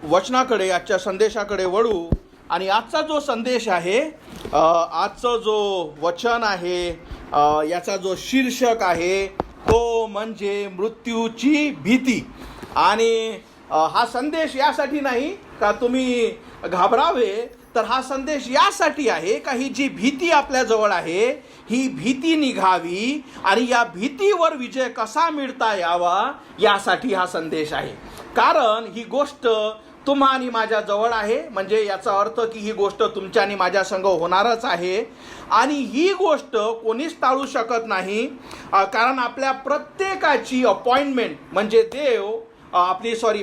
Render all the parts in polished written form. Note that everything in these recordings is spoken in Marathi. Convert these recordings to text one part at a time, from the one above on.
वचनाकडे, आजच्या संदेशाकडे वळू. आणि आजचा जो संदेश आहे, आजचं जो वचन आहे, याचा जो शीर्षक आहे तो म्हणजे मृत्यूची भीती. आणि हा संदेश यासाठी नाही का तुम्ही घाबरावे, तर हा संदेश यासाठी आहे का ही जी भीती आपल्याजवळ आहे ही भीती निघावी आणि या भीतीवर विजय कसा मिळता यावा यासाठी हा संदेश आहे. कारण ही गोष्ट तुम्हा आणि माझ्या जवळ आहे, म्हणजे याचा अर्थ की ही गोष्ट तुमच्या आणि माझ्या संग होणारच आहे. आणि ही गोष्ट कोणीच टाळू शकत नाही, कारण आपल्या प्रत्येकाची अपॉइंटमेंट म्हणजे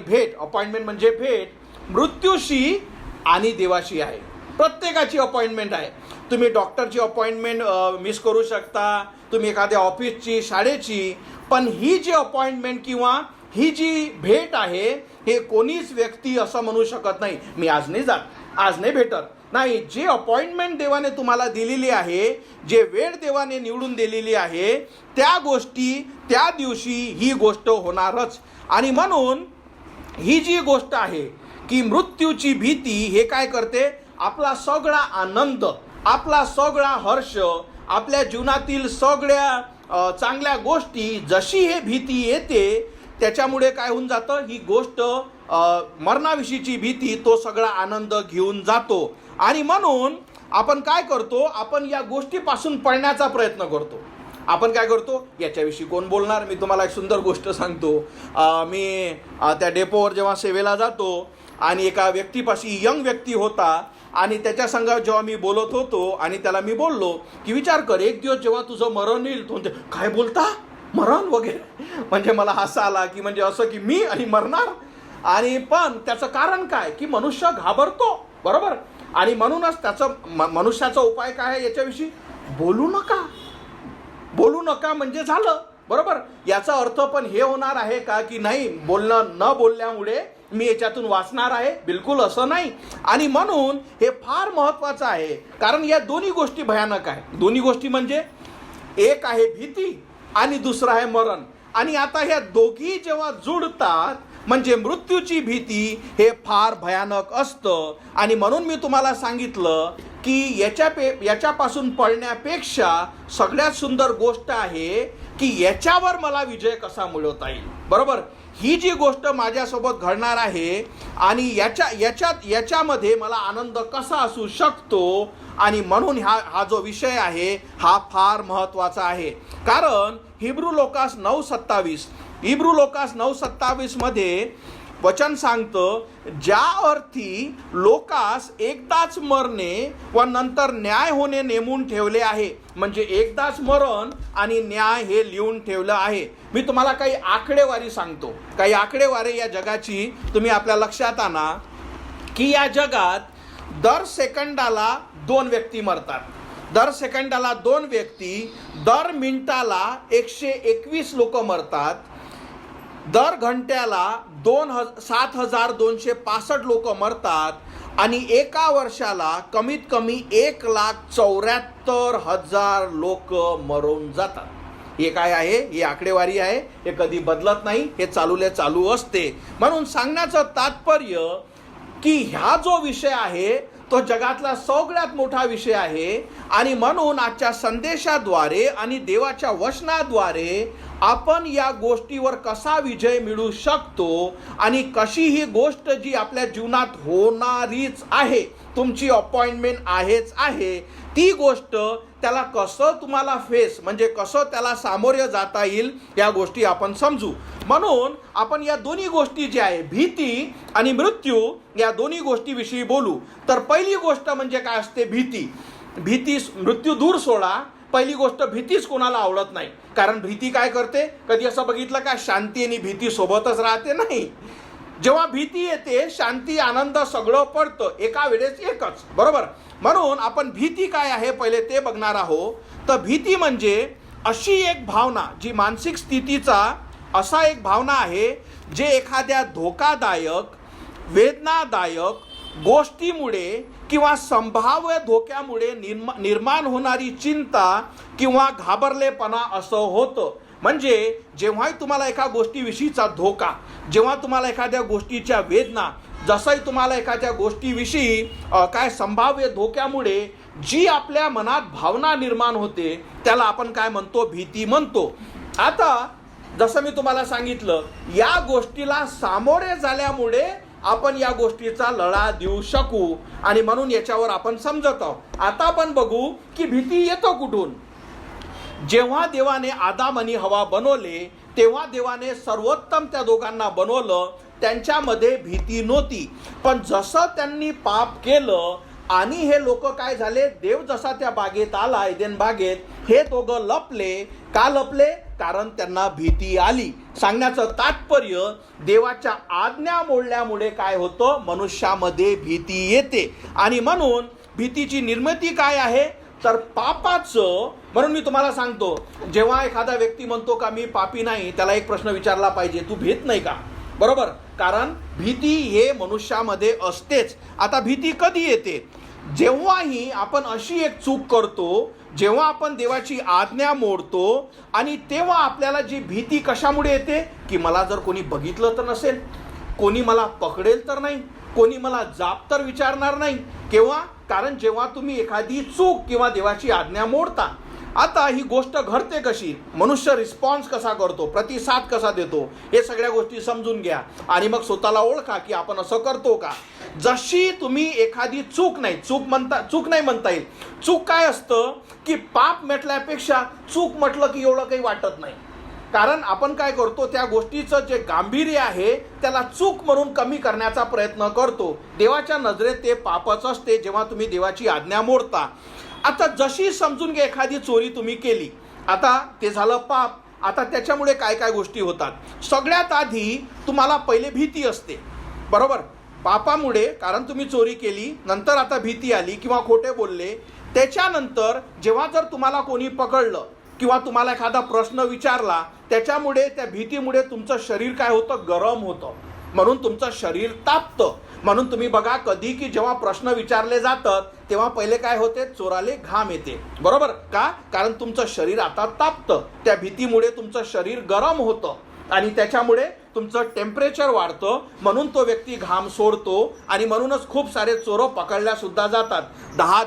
भेट, अपॉइंटमेंट म्हणजे भेट मृत्यूशी आणि देवाशी आहे. प्रत्येकाची अपॉइंटमेंट आहे. तुम्ही डॉक्टरची अपॉइंटमेंट मिस करू शकता, तुम्ही एखाद्या ऑफिसची, शाळेची, पण ही जी अपॉइंटमेंट किंवा ही जी भेट आहे हे कोणीच व्यक्ती असं म्हणू शकत नाही मी आज नाही जात, आज नाही भेटत. नाही, जे अपॉइंटमेंट देवाने तुम्हाला दिलेली आहे, जे वेळ देवाने निवडून दिलेली आहे, त्या गोष्टी त्या दिवशी ही गोष्ट होणारच. आणि म्हणून ही जी गोष्ट आहे की मृत्यूची भीती हे काय करते, आपला सगळा आनंद, आपला सगळा हर्ष, आपल्या जीवनातील सगळ्या चांगल्या गोष्टी, जशी हे भीती येते त्याच्यामुळे काय होऊन जातं, ही गोष्ट मरणाविषयीची भीती तो सगळा आनंद घेऊन जातो. आणि म्हणून आपण काय करतो, आपण या गोष्टीपासून पळण्याचा प्रयत्न करतो. आपण काय करतो, याच्याविषयी कोण बोलणार. मी तुम्हाला एक सुंदर गोष्ट सांगतो. मी त्या डेपोवर जेव्हा सेवेला जातो आणि एका व्यक्तीपाशी, यंग व्यक्ती होता, आणि त्याच्या संग जेव्हा मी बोलत होतो आणि त्याला मी बोललो की विचार कर, एक दिवस जेव्हा तुझं मरण येईल, तो म्हणते काय बोलता, मरण वगैरे. म्हणजे मला हसा आला की म्हणजे असं की मी आणि मरणार. आणि पण त्याचं कारण काय की मनुष्य घाबरतो, बरोबर. आणि म्हणूनच त्याचं मनुष्याचा उपाय काय आहे, याच्याविषयी बोलू नका, बोलू नका म्हणजे झालं, बरोबर. याचा अर्थ पण हे होणार आहे का की नाही, बोलणं न बोलल्यामुळे मी याच्यातून वाचणार आहे, बिलकुल असं नाही. आणि म्हणून हे फार महत्त्वाचं आहे, कारण या दोन्ही गोष्टी भयानक आहे. दोन्ही गोष्टी म्हणजे एक आहे भीती आणि दुसरं आहे मरण. आणि आता ह्या दोघी जेव्हा जुळतात म्हणजे मृत्यूची भीती हे फार भयानक असतं. आणि म्हणून मी तुम्हाला सांगितलं की याच्यापासून पळण्यापेक्षा सगळ्यात सुंदर गोष्ट आहे की याच्यावर मला विजय कसा मिळवता येईल, बरोबर. ही जी गोष्ट माझ्यासोबत घडणार आहे आणि याच्यामध्ये मला आनंद कसा असू शकतो. आणि म्हणून हा जो विषय आहे हा फार महत्त्वाचा आहे. कारण हिब्रू लोकास 9:27 मध्ये वचन सांगतं, ज्या अर्थी लोकास एकदाच मरणे व नंतर न्याय होणे नेमून ठेवले आहे. म्हणजे एकदाच मरण आणि न्याय हे लिहून ठेवलं आहे. मी तुम्हाला काही आकडेवारी सांगतो, काही आकडेवारी या जगाची तुम्ही आपल्या लक्षात आणा की या जगात दर सेकंदाला 2 व्यक्ती मरतात. दर सेकंदाला 2 व्यक्ती, दर मिनिटाला 121 लोक मरतात, दर घंट्याला 7,265 लोक मरतात आणि एका वर्षाला कमीत कमी 1,74,000 लोक मरून जातात. हे काय आहे, ही आकडेवारी आहे, हे कधी बदलत नाही, हे चालू असते. म्हणून सांगण्याचं तात्पर्य की ह्या जो विषय आहे तो जगातला सगळ्यात मोठा विषय आहे. आणि म्हणून आजच्या संदेशाद्वारे आणि देवाच्या वचनाद्वारे आपण या गोष्टीवर कसा विजय मिळवू शकतो आणि कशी ही गोष्ट जी आपल्या जीवनात होणारीच आहे, तुमची अपॉइंटमेंट आहेच आहे, ती गोष्ट त्याला कसं तुम्हाला म्हणजे कसं त्याला सामोरे जाता येईल या गोष्टी आपण समजू. म्हणून आपण या दोन्ही गोष्टी ज्या आहे, भीती आणि मृत्यू, या दोन्ही गोष्टीविषयी बोलू. तर पहिली गोष्ट म्हणजे काय असते, भीती. मृत्यू दूर सोडा, पहिली गोष्ट भीतीच कोणाला आवडत नाही. कारण भीती काय करते, कधी असं बघितलं का शांती आणि भीती सोबतच राहते, नाही. जेव्हा भीती येते शांती आनंद सगळं पडतं, एका वेळेस एकच, बरोबर. म्हणून आपण भीती काय आहे पहिले ते बघणार आहोत. तर भीती म्हणजे अशी एक भावना, जी मानसिक स्थितीचा असा एक भावना आहे जे एखाद्या धोकादायक, वेदनादायक गोष्टीमुळे किंवा संभाव्य धोक्यामुळे निर्माण होणारी चिंता किंवा घाबरलेपणा असं होतं. म्हणजे जेव्हाही तुम्हाला एका गोष्टीविषयीचा धोका, जेव्हा तुम्हाला एखाद्या गोष्टीच्या वेदना, जसंही तुम्हाला एखाद्या गोष्टीविषयी काय संभाव्य धोक्यामुळे जी आपल्या मनात भावना निर्माण होते त्याला आपण काय म्हणतो, भीती म्हणतो. आता जसं मी तुम्हाला सांगितलं, या गोष्टीला सामोरे झाल्यामुळे आपण या गोष्टीचा लढा देऊ शकू आणि म्हणून याच्यावर आपण समजत आहोत. आता आपण बघू की भीती येतो कुठून. जेव्हा देवाने आदाम आणि हवा बनवले तेव्हा देवाने सर्वोत्तम त्या दोघांना बनवलं, त्यांच्यामध्ये भीती नव्हती. पण जसं त्यांनी पाप केलं आणि हे लोक काय झाले, देव जसा त्या बागेत आला, एदेन बागेत, हे दोघं लपले. का लपले? कारण त्यांना भीती आली. सांगण्याचं तात्पर्य, देवाच्या आज्ञा मोडल्यामुळे काय होतं, मनुष्यामध्ये भीती येते. आणि म्हणून भीतीची निर्मिती काय आहे तर पापाचं. म्हणून मी तुम्हाला सांगतो, जेव्हा एखादा व्यक्ती म्हणतो का मी पापी नाही, त्याला एक प्रश्न विचारला पाहिजे, तू भीत नाही का? बरोबर, कारण भीती हे मनुष्यामध्ये असतेच. आता भीती कधी येते? जेव्हाही आपण अशी एक चूक करतो, जेव्हा आपण देवाची आज्ञा मोडतो, आणि तेव्हा आपल्याला जी भीती कशामुळे येते की मला जर कोणी बघितलं तर नसेल, कोणी मला पकडेल तर नाही, कोणी मला जाब तर विचारणार नाही. केव्हा? कारण जेव्हा तुम्ही एखादी चूक किंवा देवाची आज्ञा मोडता. आता ही गोष्ट घडते कशी, मनुष्य रिस्पॉन्स कसा करतो, प्रतिसाद कसा देतो, हे सगळ्या गोष्टी समजून घ्या आणि मग स्वतःला ओळखा की आपण असं करतो का. जशी तुम्ही एखादी चूक नाही म्हणता येईल. चूक काय असतं की पाप म्हटल्यापेक्षा चूक म्हटलं की एवढं काही वाटत नाही. कारण आपण काय करतो, त्या गोष्टीचं जे गांभीर्य आहे त्याला चूक म्हणून कमी करण्याचा प्रयत्न करतो. देवाच्या नजरेत ते पापच असते जेव्हा तुम्ही देवाची आज्ञा मोडता. आता जशी समजून घ्या, एखादी चोरी तुम्ही केली, आता ते झालं पाप. आता त्याच्यामुळे काय काय गोष्टी होतात. सगळ्यात आधी तुम्हाला पहिले भीती असते, बरोबर, पापामुळे. कारण तुम्ही चोरी केली, नंतर आता भीती आली किंवा खोटे बोलले. त्याच्यानंतर जेव्हा जर तुम्हाला कोणी पकडलं किंवा तुम्हाला एखादा प्रश्न विचारला, त्याच्यामुळे त्या भीतीमुळे तुमचं शरीर काय होतं, गरम होतं, म्हणून तुमचं शरीर तापतं. म्हणून तुम्ही बघा कधी की जेव्हा प्रश्न विचारले जातात तेव्हा पहिले काय होते, चोराले घाम येते, बरोबर का? कारण तुमचं शरीर आता तापतं, त्या भीतीमुळे तुमचं शरीर गरम होतं आणि त्याच्यामुळे तुमचं टेम्परेचर वाढतं, म्हणून तो व्यक्ती घाम सोडतो. आणि म्हणूनच खूप सारे चोर पकडल्या सुद्धा जातात. 10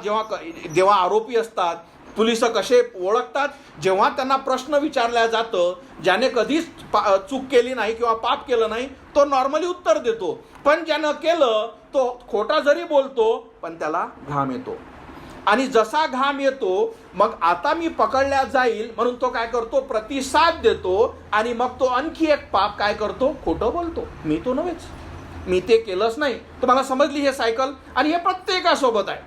जेव्हा आरोपी असतात, पोलिस कसे ओळखतात, जेव्हा त्यांना प्रश्न विचारला जातं, ज्याने कधीच चूक केली नाही किंवा पाप केलं नाही तो नॉर्मली उत्तर देतो, पण ज्यानं केलं तो खोटा जरी बोलतो पण त्याला घाम येतो. आणि जसा घाम येतो मग आता मी पकडल्या जाईल म्हणून तो काय करतो, प्रतिसाद देतो. आणि मग तो आणखी एक पाप काय करतो, खोटं बोलतो, मी तो नव्हेच, मी ते केलंच नाही. तुम्हाला समजली हे सायकल? आणि हे प्रत्येकासोबत आहे,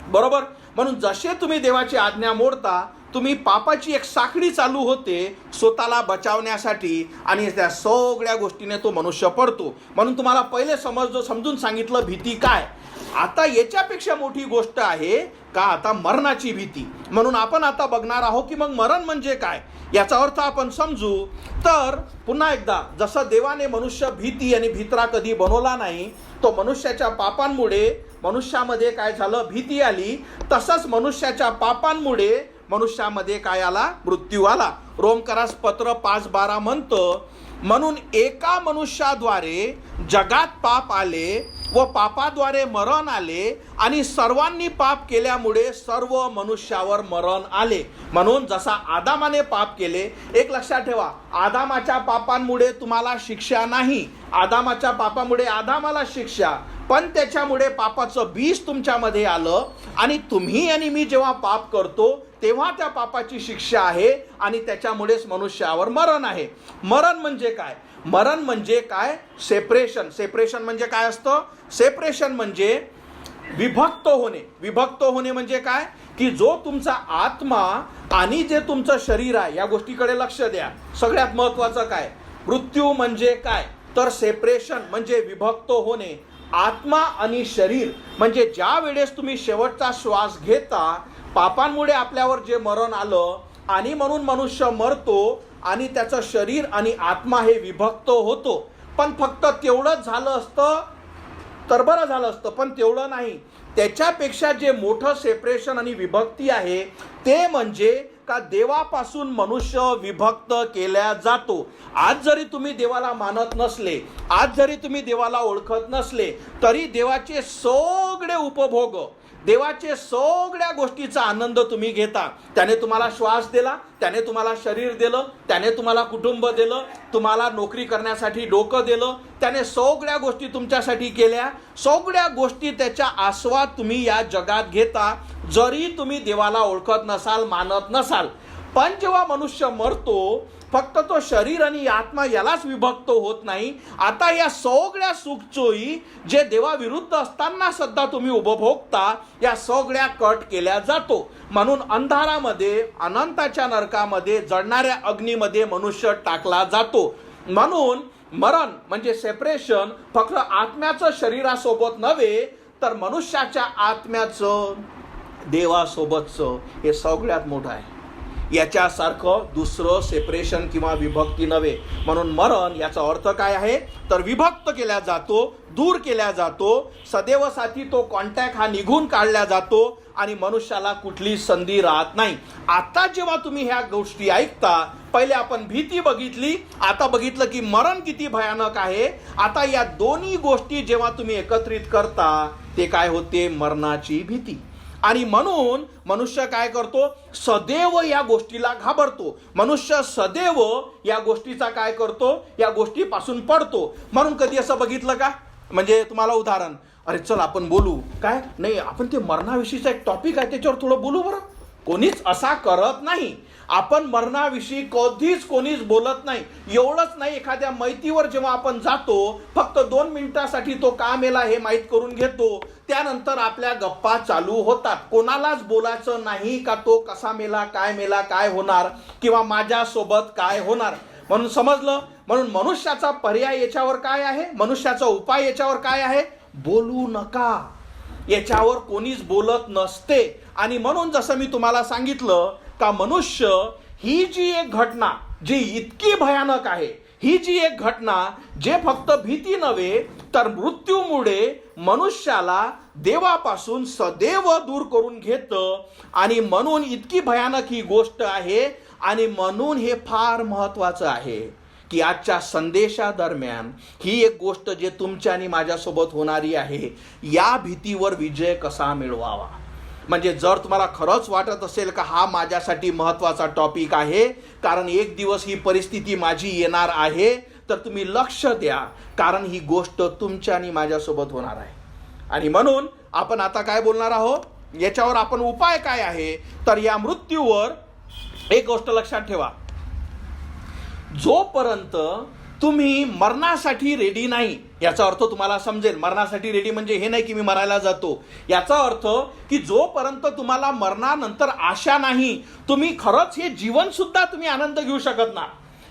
बरोबर. म्हणून जसे तुम्ही देवाची आज्ञा मोडता, तुम्ही पापाची एक साखळी चालू होते स्वतःला बचावण्यासाठी, आणि त्या सगळ्या गोष्टीने तो मनुष्य पडतो. म्हणून तुम्हाला पहिले समजून सांगितलं भीती काय. आता याच्यापेक्षा मोठी गोष्ट आहे का, आता मरणाची भीती. म्हणून आपण आता बघणार आहोत की मग मरण म्हणजे काय, याचा अर्थ आपण समजू. तर पुन्हा एकदा, जसं देवाने मनुष्य भीती आणि भित्रा कधी बनवला नाही, तो मनुष्याच्या पापांमुळे मनुष्यामध्ये काय झालं, भीती आली. तसंच मनुष्याच्या पापांमुळे मनुष्यामध्ये काय आला, मृत्यू आला. रोमकरास पत्र 5:12 म्हणतं, म्हणून एका मनुष्याद्वारे जगात पाप आले व पापाद्वारे मरण आले, आणि सर्वांनी पाप केल्यामुळे सर्व मनुष्यावर मरण आले. म्हणून जसा आदामाने पाप केले, एक लक्षात ठेवा, आदामाच्या पापांमुळे तुम्हाला शिक्षा नाही, आदामाच्या पापामुळे आदामाला शिक्षा, पण त्याच्यामुळे पापाचं बीज तुमच्यामध्ये आलं. आणि तुम्ही आणि मी जेव्हा पाप करतो तेव्हा त्या पापाची शिक्षा आहे, आणि त्याच्यामुळेच मनुष्यावर मरण आहे. मरण म्हणजे काय? मरण म्हणजे काय, सेपरेशन. सेपरेशन म्हणजे काय असतं, सेपरेशन म्हणजे विभक्त होणे. विभक्त होणे म्हणजे काय की जो तुमचा आत्मा आणि जे तुमचं शरीर आहे या गोष्टीकडे लक्ष द्या. सगळ्यात महत्वाचं काय, मृत्यू म्हणजे काय तर सेपरेशन म्हणजे विभक्त होणे. आत्मा आणि शरीर म्हणजे ज्या वेळेस तुम्ही शेवटचा श्वास घेता, पापांमुळे आपल्यावर जे मरण आलं आणि म्हणून मनुष्य मरतो आणि त्याचं शरीर आणि आत्मा हे विभक्त होतो. पण फक्त तेवढंच झालं असतं तर बरं झालं असतं, पण तेवढं नाही. त्याच्यापेक्षा जे मोठं सेपरेशन आणि विभक्ती आहे ते म्हणजे का देवापासून मनुष्य विभक्त केला जातो. आज जरी तुम्ही देवाला मानत नसले, आज जरी तुम्ही देवाला ओळखत नसले, तरी देवाचे सगळे उपभोग, देवाचे सगळ्या गोष्टीचा आनंद तुम्ही घेता. त्याने तुम्हाला श्वास दिला, त्याने तुम्हाला शरीर दिलं, त्याने तुम्हाला कुटुंब दिलं, तुम्हाला नोकरी करण्यासाठी डोकं दिलं, त्याने सगळ्या गोष्टी तुमच्यासाठी केल्या. सगळ्या गोष्टी त्याचा आस्वाद तुम्ही या जगात घेता, जरी तुम्ही देवाला ओळखत नसाल, मानत नसाल. पण जेव्हा मनुष्य मरतो, फक्त तो शरीर आणि आत्मा यालाच विभक्त होत नाही. आता या सगळ्या सुखसोयी जे देवाविरुद्ध असताना सुद्धा तुम्ही उपभोगता, या सगळ्या कट केल्या जातो. म्हणून अंधारामध्ये, अनंताच्या नरकामध्ये, जळणाऱ्या अग्नीमध्ये मनुष्य टाकला जातो. म्हणून मरण म्हणजे सेपरेशन फक्त आत्म्याचं शरीरासोबत नव्हे, तर मनुष्याच्या आत्म्याचं देवासोबतचं हे सगळ्यात मोठं आहे. याच्यासारखं दुसरं सेपरेशन किंवा विभक्ती नव्हे. म्हणून मरण याचा अर्थ काय आहे, तर विभक्त केला जातो, दूर केला जातो, सदैवसाठी तो कॉन्टॅक्ट हा निघून काढला जातो आणि मनुष्याला कुठली संधी राहत नाही. आता जेव्हा तुम्ही ह्या गोष्टी ऐकता, पहिले आपण भीती बघितली, आता बघितलं की मरण किती भयानक आहे. आता या दोन्ही गोष्टी जेव्हा तुम्ही एकत्रित करता, ते काय होते, मरणाची भीती. आणि म्हणून मनुष्य काय करतो, सदैव या गोष्टीला घाबरतो. मनुष्य सदैव या गोष्टीचा काय करतो, या गोष्टीपासून पडतो. म्हणून कधी असं बघितलं का, म्हणजे तुम्हाला उदाहरण, अरे चल आपण बोलू, काय नाही आपण ते मरणाविषयीचा एक टॉपिक आहे त्याच्यावर थोडं बोलू बरं. कोणीच असा करत नाही. आपण मरणाविषयी कधीच कोणीच बोलत नाही. एवढंच नाही, एखाद्या मैतीवर जेव्हा आपण जातो, फक्त 2 मिनिटासाठी तो का मेला हे माहीत करून घेतो, त्यानंतर आपल्या गप्पा चालू होतात. कोणालाच बोलायचं नाही का तो कसा मेला, काय होणार, किंवा माझ्यासोबत काय होणार. म्हणून समजलं. म्हणून मनुष्याचा पर्याय याच्यावर काय आहे, मनुष्याचा उपाय याच्यावर काय आहे, बोलू नका. याच्यावर कोणीच बोलत नसते. आणि म्हणून जसं मी तुम्हाला सांगितलं का, मनुष्य ही जी एक घटना जी इतकी भयानक आहे, ही जी एक घटना जे फक्त भीती नव्हे तर मृत्यूमुळे मनुष्याला देवापासून सदैव दूर करून घेतं. आणि म्हणून इतकी भयानक ही गोष्ट आहे. आणि म्हणून हे फार महत्वाचं आहे की आजच्या संदेशादरम्यान ही एक गोष्ट जे तुमच्या आणि माझ्यासोबत होणारी आहे, या भीतीवर विजय कसा मिळवावा. म्हणजे जर तुम्हाला खरंच वाटत असेल का हा माझ्यासाठी महत्त्वाचा टॉपिक आहे, कारण एक दिवस ही परिस्थिती माझी येणार आहे, तर तुम्ही लक्ष द्या, कारण ही गोष्ट तुमच्या आणि माझ्यासोबत होणार आहे. आणि म्हणून आपण आता काय बोलणार आहोत, याच्यावर आपण उपाय काय आहे, तर या मृत्यूवर एक गोष्ट लक्षात ठेवा, जोपर्यंत तुम्ही मरणासाठी रेडी नाही, याचा अर्थ तुम्हाला समजेल. मरणासाठी रेडी म्हणजे हे नाही की मी मरायला जातो, याचा अर्थ की जोपर्यंत तुम्हाला मरणानंतर आशा नाही, तुम्ही खरंच हे जीवन सुद्धा तुम्ही आनंद घेऊ शकत ना.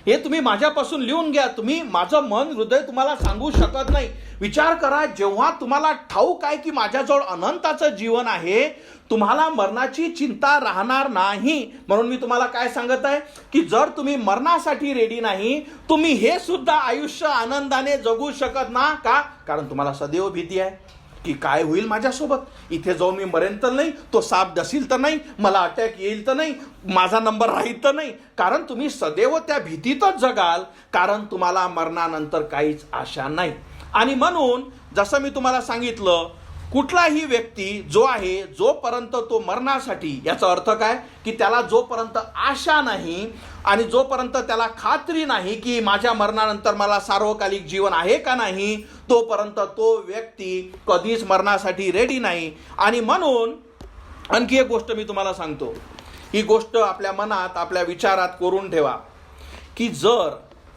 हे तुम्ही माझ्यापासून लिहून घ्या. तुम्ही, माझं मन हृदय तुम्हाला सांगू शकत नाही. विचार करा, जेव्हा तुम्हाला ठाऊक आहे की माझ्याजवळ अनंताचं जीवन आहे, तुम्हाला मरणाची चिंता राहणार नाही. म्हणून मी तुम्हाला काय सांगत आहे की जर तुम्ही मरणासाठी रेडी नाही, तुम्ही हे सुद्धा आयुष्य आनंदाने जगू शकत ना. का? कारण तुम्हाला सदैव भीती आहे की काय होईल माझ्यासोबत, इथे जाऊन मी मरेन तर नाही, तो साप डसील तर नाही, मला अटॅक येईल तर नाही, माझा नंबर राहील तर नाही. कारण तुम्ही सदैव त्या भीतीतच जगाल, कारण तुम्हाला मरणानंतर काहीच आशा नाही. आणि म्हणून जसं मी तुम्हाला सांगितलं, कुठलाही व्यक्ती जो आहे, जोपर्यंत तो मरणासाठी, याचा अर्थ काय की त्याला जोपर्यंत आशा नाही आणि जोपर्यंत त्याला खात्री नाही की माझ्या मरणानंतर मला सार्वकालिक जीवन आहे का नाही, तोपर्यंत तो व्यक्ती कधीच मरणासाठी रेडी नाही. आणि म्हणून आणखी एक गोष्ट मी तुम्हाला सांगतो, ही गोष्ट आपल्या मनात, आपल्या विचारात करून ठेवा की जर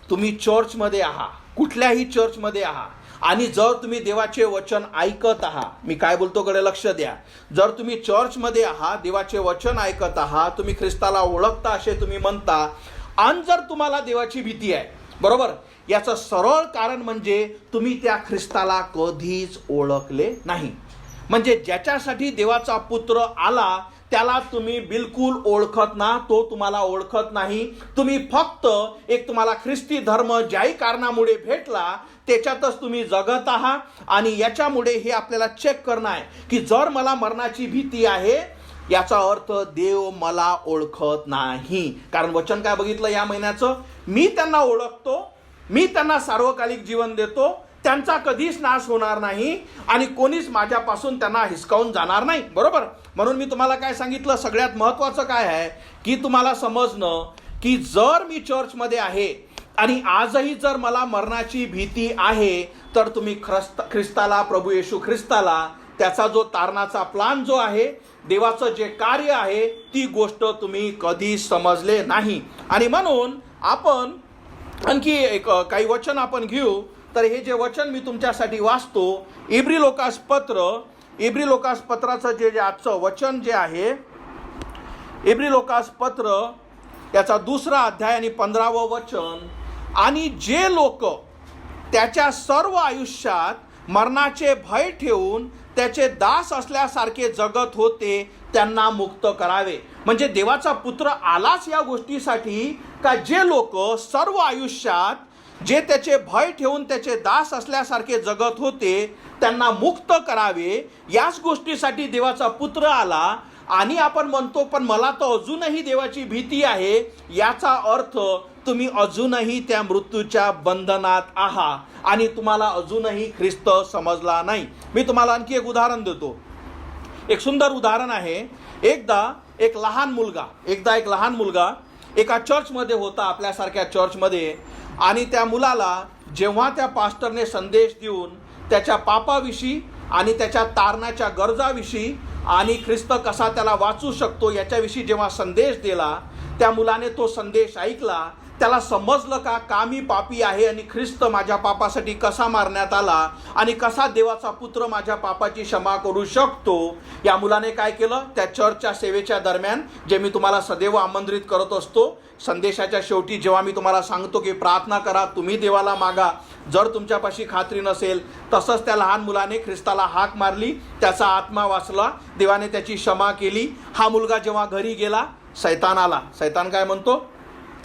तुम्ही चर्चमध्ये आहात, कुठल्याही चर्चमध्ये आहात, आणि जर तुम्ही देवाचे वचन ऐकत आहात, मी काय बोलतो कडे लक्ष द्या, जर तुम्ही चर्चमध्ये आहात, देवाचे वचन ऐकत आहात, तुम्ही ख्रिस्ताला ओळखता असे तुम्ही म्हणता, आणि जर तुम्हाला देवाची भीती आहे, बरोबर, याचं सरळ कारण म्हणजे तुम्ही त्या ख्रिस्ताला कधीच ओळखले नाही. म्हणजे ज्याच्यासाठी देवाचा पुत्र आला त्याला तुम्ही बिलकुल ओळखत ना, तो तुम्हाला ओळखत नाही. तुम्ही फक्त एक तुम्हाला ख्रिस्ती धर्म ज्याही कारणामुळे भेटला त्याच्यातच तुम्ही जगत आहात. आणि याच्यामुळे हे आपल्याला चेक करणं आहे की जर मला मरणाची भीती आहे याचा अर्थ देव मला ओळखत नाही. कारण वचन काय बघितलं या महिन्याचं, मी त्यांना ओळखतो, मी त्यांना सार्वकालिक जीवन देतो, त्यांचा कधीच नाश होणार नाही आणि कोणीच माझ्यापासून त्यांना हिसकावून जाणार नाही. बरोबर. म्हणून मी तुम्हाला काय सांगितलं, सगळ्यात महत्त्वाचं काय आहे की तुम्हाला समजणं की जर मी चर्चमध्ये आहे आणि आजही जर मला मरणाची भीती आहे, तर तुम्ही ख्रिस्ताला, प्रभू येशू ख्रिस्ताला, त्याचा जो तारणाचा प्लान जो आहे, देवाचं जे कार्य आहे, ती गोष्ट तुम्ही कधी समजले नाही. आणि म्हणून आपण आणखी एक काही वचन आपण घेऊ. तर हे जे वचन मी तुमच्यासाठी वाचतो, इब्री लोकास पत्राचं जे आजचं वचन जे आहे, इब्री लोकास पत्र त्याचा 2 अध्याय आणि 15वं वचन, आणि जे लोक त्याच्या सर्व आयुष्यात मरणाचे भय ठेवून त्याचे दास असल्यासारखे जगत होते, त्यांना मुक्त करावे. म्हणजे देवाचा पुत्र आलाच या गोष्टीसाठी का जे लोक सर्व आयुष्यात जे त्याचे भय ठेवून त्याचे दास असल्यासारखे जगत होते, त्यांना मुक्त करावे. याच गोष्टीसाठी देवाचा पुत्र आला. आणि आपण म्हणतो पण मला तर अजूनही देवाची भीती आहे, याचा अर्थ तुम्ही अजूनही त्या मृत्यूच्या बंधनात आहात आणि तुम्हाला अजूनही ख्रिस्त समजला नाही. मी तुम्हाला आणखी एक उदाहरण देतो. एक सुंदर उदाहरण आहे. एकदा एक लहान मुलगा एका चर्चमध्ये होता, आपल्यासारख्या चर्चमध्ये, आणि त्या मुलाला जेव्हा त्या पास्टरने संदेश देऊन त्याच्या पापाविषयी आणि त्याच्या तारणाच्या गरजाविषयी आणि ख्रिस्त कसा त्याला वाचू शकतो याच्याविषयी जेव्हा संदेश दिला, त्या मुलाने तो संदेश ऐकला. त्याला समजलं का मी पापी आहे आणि ख्रिस्त माझ्या पापासाठी कसा मारण्यात आला आणि कसा देवाचा पुत्र माझ्या पापाची क्षमा करू शकतो. या मुलाने काय केलं, त्या चर्चच्या सेवेच्या दरम्यान, जे मी तुम्हाला सदैव आमंत्रित करत असतो, संदेशाच्या शेवटी जेव्हा मी तुम्हाला सांगतो की प्रार्थना करा, तुम्ही देवाला मागा, जर तुमच्यापाशी खात्री नसेल, तसंच त्या लहान मुलाने ख्रिस्ताला हाक मारली, त्याचा आत्मा वाचला, देवाने त्याची क्षमा केली. हा मुलगा जेव्हा घरी गेला, सैतान आला. सैतान काय म्हणतो,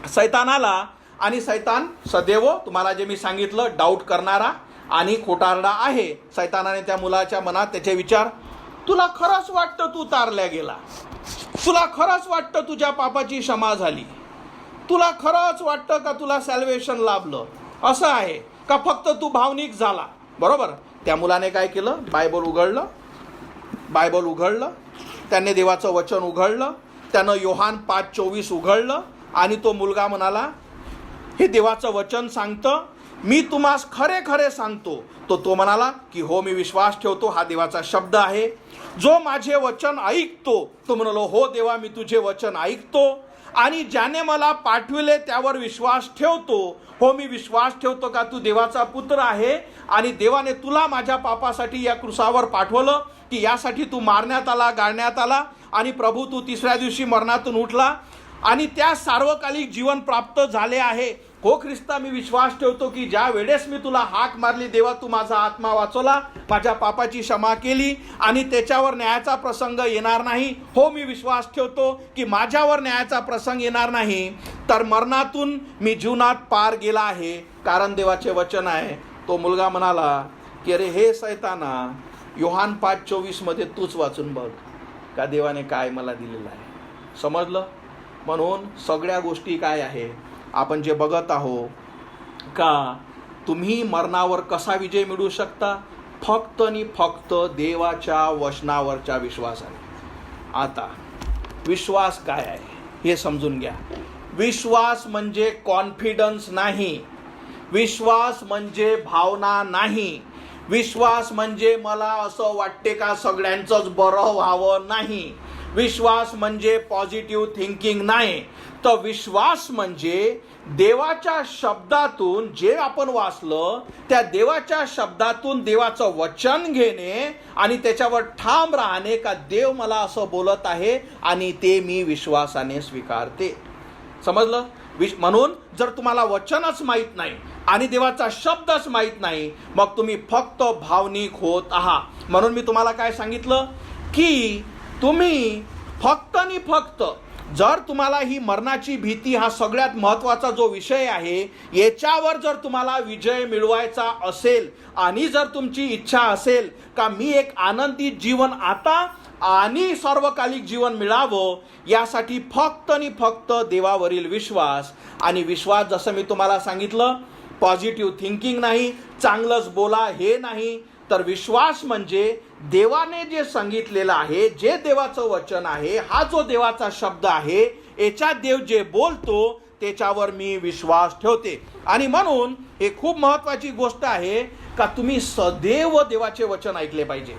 सैतान आला आणि सैतान सदैव तुम्हाला जे मी सांगितलं डाऊट करणारा आणि खोटारडा आहे. सैतानाने त्या मुलाच्या मनात त्याचे विचार, तुला खरंच वाटतं तू तारल्या गेला, तुला खरंच वाटतं तुझ्या पापाची क्षमा झाली, तुला खरंच वाटतं का तुला सॅल्वेशन लाभलं, असं आहे का फक्त तू भावनिक झाला. बरोबर. त्या मुलाने काय केलं, बायबल उघडलं, त्याने देवाचं वचन उघडलं, त्यानं योहान 5:24 उघडलं आणि तो मुलगा म्हणाला, हे देवाचं वचन सांगतं, मी तुम्हास खरे खरे सांगतो. तो म्हणाला की हो, मी विश्वास ठेवतो, हा देवाचा शब्द आहे. जो माझे वचन ऐकतो, तो म्हणालो, हो देवा, मी तुझे वचन ऐकतो आणि ज्याने मला पाठविले त्यावर विश्वास ठेवतो. हो, मी विश्वास ठेवतो का तू देवाचा पुत्र आहे आणि देवाने तुला माझ्या पापासाठी या क्रूसावर पाठवलं, की यासाठी तू मारण्यात आला, गाळण्यात आला आणि प्रभू तू 3ऱ्या दिवशी मरणातून उठला आणि त्या सार्वकालिक जीवन प्राप्त झाले आहे. हो ख्रिस्ता, मी विश्वास ठेवतो की ज्या वेळेस मी तुला हाक मारली, देवा तू माझा आत्मा वाचवला, माझ्या पापाची क्षमा केली आणि त्याच्यावर न्यायाचा प्रसंग येणार नाही. हो, मी विश्वास ठेवतो की माझ्यावर न्यायाचा प्रसंग येणार नाही, तर मरणातून मी जीवनात पार गेला आहे, कारण देवाचे वचन आहे. तो मुलगा म्हणाला की अरे हे सैताना, योहान 5:24 मध्ये तूच वाचून बघ का देवाने काय मला दिलेलं आहे. समजलं. म्हणून सगळ्या गोष्टी काय आहे, आपण जे बघत आहो का तुम्ही मरणावर कसा विजय मिळवू शकता, फक्त आणि फक्त देवाच्या वचनावरच्या विश्वासाने. आता विश्वास काय आहे हे समजून घ्या. विश्वास म्हणजे कॉन्फिडन्स नाही, विश्वास म्हणजे भावना नाही, विश्वास म्हणजे मला असं वाटते का सगळ्यांचंच बरं व्हावं नाही, विश्वास म्हणजे पॉझिटिव्ह थिंकिंग नाही. तर विश्वास म्हणजे देवाच्या शब्दातून जे आपण वाचलं, त्या देवाच्या शब्दातून देवाचं वचन घेणे आणि त्याच्यावर ठाम राहणे का देव मला असं बोलत आहे आणि ते मी विश्वासाने स्वीकारते. समजलं. म्हणून जर तुम्हाला वचनच माहीत नाही आणि देवाचा शब्दच माहीत नाही, मग तुम्ही फक्त भावनिक होत आहात. म्हणून मी तुम्हाला काय सांगितलं की तुम्ही फक्त आणि फक्त जर तुम्हाला ही मरणाची भीती हा सगळ्यात महत्त्वाचा जो विषय आहे, याच्यावर जर तुम्हाला विजय मिळवायचा असेल आणि जर तुमची इच्छा असेल का मी एक आनंदित जीवन आता आणि सर्वकालिक जीवन मिळावं, यासाठी फक्त आणि फक्त देवावरील विश्वास. आणि विश्वास जसं मी तुम्हाला सांगितलं, पॉझिटिव्ह थिंकिंग नाही, चांगलंच बोला हे नाही, तर विश्वास म्हणजे देवाने जे सांगितलेलं आहे, जे देवाचं वचन आहे, हा जो देवाचा शब्द आहे, याच्यात देव जे बोलतो त्याच्यावर मी विश्वास ठेवते. आणि म्हणून हे खूप महत्त्वाची गोष्ट आहे का तुम्ही सदैव देवाचे वचन ऐकले पाहिजे.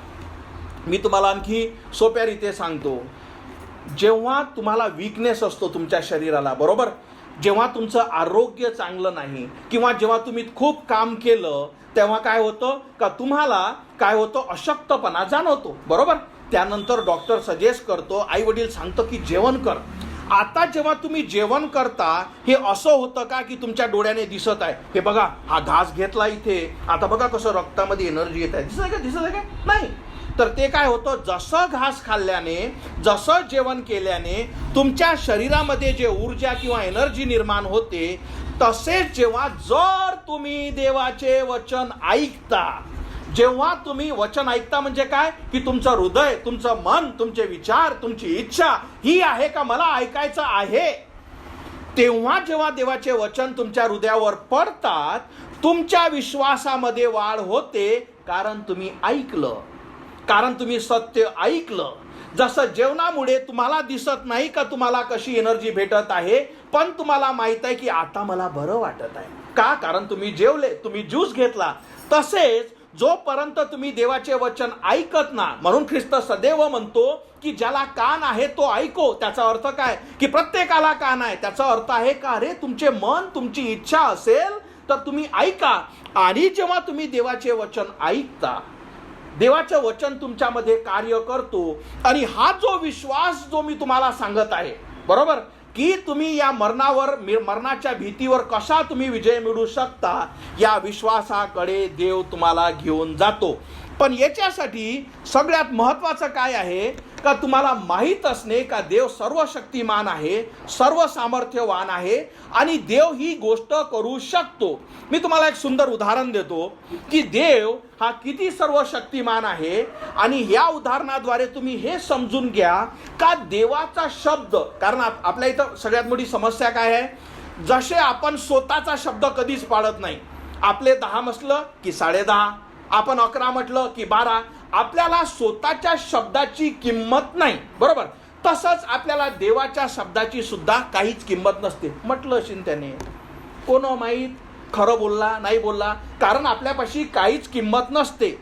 मी तुम्हाला आणखी सोप्या रीते सांगतो. जेव्हा तुम्हाला वीकनेस असतो तुमच्या शरीराला, बरोबर, जेव्हा तुमचं आरोग्य चांगलं नाही किंवा जेव्हा तुम्ही खूप काम केलं, तेव्हा काय होतं का तुम्हाला काय होतं, अशक्तपणा जाणवतो, बरोबर. त्यानंतर डॉक्टर सजेस्ट करतो, आई वडील सांगतो की जेवण कर. आता जेव्हा तुम्ही जेवण करता, हे असं होतं का की तुमच्या डोळ्याने दिसत आहे, हे बघा हा घास घेतला इथे, आता बघा कसं रक्तामध्ये एनर्जी येत आहे, दिसत आहे का नाही. तर ते काय होतं, जसं घास खाल्ल्याने, जसं जेवण केल्याने तुमच्या शरीरामध्ये जे ऊर्जा किंवा एनर्जी निर्माण होते, तसेच जेव्हा जर तुम्ही देवाचे वचन ऐकता, जेव्हा तुम्ही वचन ऐकता म्हणजे काय की तुमचं हृदय, तुमचं मन, तुमचे विचार, तुमची इच्छा ही आहे का मला ऐकायचं आहे, तेव्हा जेव्हा देवाचे वचन तुमच्या हृदयावर पडतात, तुमच्या विश्वासामध्ये वाढ होते. कारण तुम्ही ऐकलं, कारण तुम्ही सत्य ऐकलं. जसं जेवणामुळे तुम्हाला दिसत नाही का तुम्हाला कशी एनर्जी भेटत आहे, पण तुम्हाला माहित आहे की आता मला बरं वाटत आहे का, कारण तुम्ही जेवले, तुम्ही ज्यूस घेतला. तसेच जोपर्यंत तुम्ही देवाचे वचन ऐकत ना, म्हणून ख्रिस्त सदैव म्हणतो की ज्याला कान आहे तो ऐको. त्याचा अर्थ काय की प्रत्येकाला कान आहे. त्याचा अर्थ आहे का अरे तुमचे मन, तुमची इच्छा असेल तर तुम्ही ऐका. आणि जेव्हा तुम्ही देवाचे वचन ऐकता, देवाचं वचन तुमच्यामध्ये कार्य करतो. आणि हा जो विश्वास जो मी तुम्हाला सांगत आहे, बरोबर, की तुम्ही या मरणाच्या भीतीवर कसा तुम्ही विजय मिळवू शकता, या विश्वासाकडे देव तुम्हाला घेऊन जातो. पण याच्यासाठी सगळ्यात महत्त्वाचं काय आहे का तुम्हाला माहीत असणे का देव सर्वशक्तिमान आहे, सर्व सामर्थ्यवान आहे आणि देव ही गोष्ट करू शकतो. मी तुम्हाला एक सुंदर उदाहरण देतो की देव हा किती सर्वशक्तिमान आहे. आणि या उदाहरणाद्वारे तुम्ही हे समजून घ्या का देवाचा शब्द, कारण आपल्या इथं सगळ्यात मोठी समस्या काय आहे, जसे आपण स्वतःचा शब्द कधीच पाळत नाही. आपले 10 म्हटलं की 10.5, आपण 11 म्हटलं की 12, आपल्याला स्वतःच्या शब्दाची किंमत नाही, बरोबर. तसंच आपल्याला देवाच्या शब्दाची सुद्धा काहीच किंमत नसते. म्हटलं असेल त्याने, कोण माहीत खरं बोलला नाही बोलला, कारण आपल्यापाशी काहीच किंमत नसते.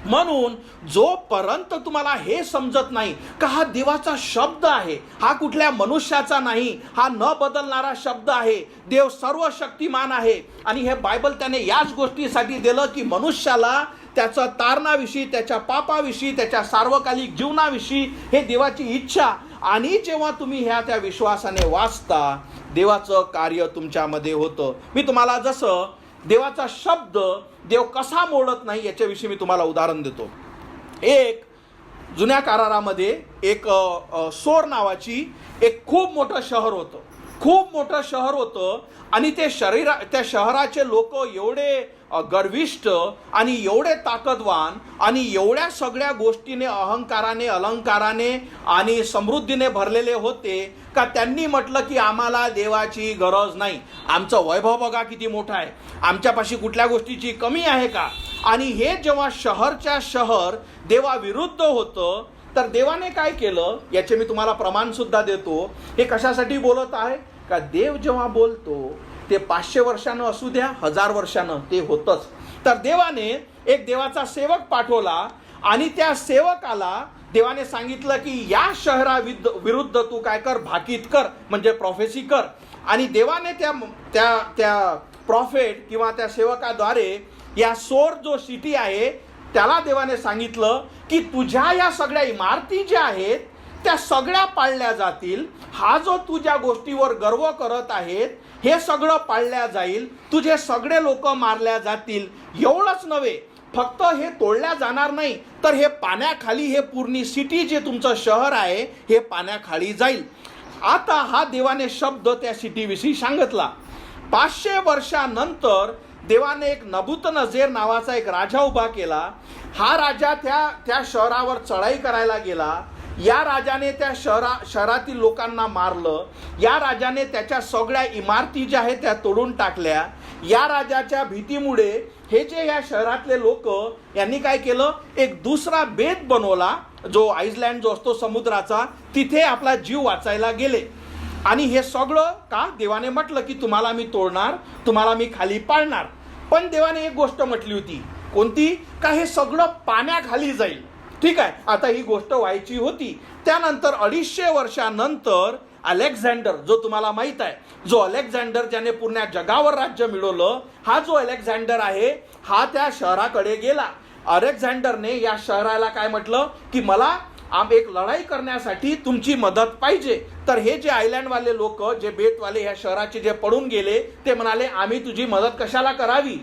म्हणून जोपर्यंत तुम्हाला हे समजत नाही का हा देवाचा शब्द आहे, हा कुठल्या मनुष्याचा नाही, हा न बदलणारा शब्द आहे, देव सर्वशक्तिमान आहे. आणि हे बायबल त्याने याच गोष्टीसाठी दिलं की मनुष्याला त्याच्या तारणाविषयी, त्याच्या पापाविषयी, त्याच्या सार्वकालिक जीवनाविषयी हे देवाची इच्छा. आणि जेव्हा तुम्ही त्या विश्वासाने वाचता, देवाचं कार्य तुमच्यामध्ये होतं. मी तुम्हाला जसं देवाचा शब्द देव कसा मोडत नाही याच्याविषयी मी तुम्हाला उदाहरण देतो. एक जुन्या करारामध्ये एक सोर नावाची एक खूप मोठं शहर होतं, खूप मोठं शहर होतं. आणि त्या शहराचे लोक एवढे गर्विष्ठ आणि एवढे ताकदवान आणि एवढ्या सगळ्या गोष्टीने, अहंकाराने, अलंकाराने आणि समृद्धीने भरलेले होते का त्यांनी म्हटलं की आम्हाला देवाची गरज नाही, आमचं वैभव बघा किती मोठं आहे, आमच्यापाशी कुठल्या गोष्टीची कमी आहे का. आणि हे जेव्हा शहरच्या शहर देवाविरुद्ध होतं, तर देवाने काय केलं याचे मी तुम्हाला प्रमाण सुद्धा देतो. हे कशासाठी बोलत आहे का देव जेव्हा बोलतो ते 500 वर्षानं असू द्या, 1000 वर्षानं ते होतच. तर देवाने एक देवाचा सेवक पाठवला आणि त्या सेवकाला देवाने सांगितलं की या शहराविरुद्ध तू काय कर, भाकीत कर, म्हणजे प्रोफेसी कर. आणि देवाने त्या प्रॉफेट किंवा त्या सेवकाद्वारे या सोर जो सिटी आहे त्याला देवाने सांगितलं की तुझ्या या सगळ्या इमारती ज्या आहेत त्या सगळ्या पाळल्या जातील, हा जो तू ज्या गोष्टीवर गर्व करत आहेत हे सगळं पाळल्या जाईल, तुझे सगळे लोक मारल्या जातील. एवढंच नव्हे, फक्त हे तोडल्या जाणार नाही तर हे पाण्याखाली, हे पूर्ण सिटी जे तुमचं शहर आहे हे पाण्याखाली जाईल. आता हा देवाने शब्द त्या सिटीविषयी सांगितला. 500 वर्षानंतर देवाने एक नबूतनझेर नावाचा एक राजा उभा केला. हा राजा त्या शहरावर चढाई करायला गेला. या राजाने त्या शहरातील लोकांना मारलं. या राजाने त्याच्या सगळ्या इमारती ज्या आहेत त्या तोडून टाकल्या. या राजाच्या भीतीमुळे हे जे या शहरातले लोक यांनी काय केलं, एक दुसरा बेट बनवला, जो आइसलँड जो असतो समुद्राचा, तिथे आपला जीव वाचायला गेले. आणि हे सगळं का देवाने म्हटलं की तुम्हाला मी तोडणार, तुम्हाला मी खाली पाडणार. पण देवाने एक गोष्ट म्हटली होती, कोणती, का हे सगळं पाण्याखाली जाईल. ठीक आहे, आता ही गोष्ट व्हायची होती. त्यानंतर 250 वर्षानंतर अलेक्झांडर, जो तुम्हाला माहित आहे, जो अलेक्झांडर ज्याने पूर्ण जगावर राज्य मिळवलं, हा जो अलेक्झांडर आहे हा त्या शहराकडे गेला. अलेक्झांडरने या शहराला काय म्हटलं की मला एक लढाई करण्यासाठी तुमची मदत पाहिजे. तर हे जे आयलँडवाले लोक, जे बेटवाले ह्या शहराचे जे पडून गेले, ते म्हणाले आम्ही तुझी मदत कशाला करावी.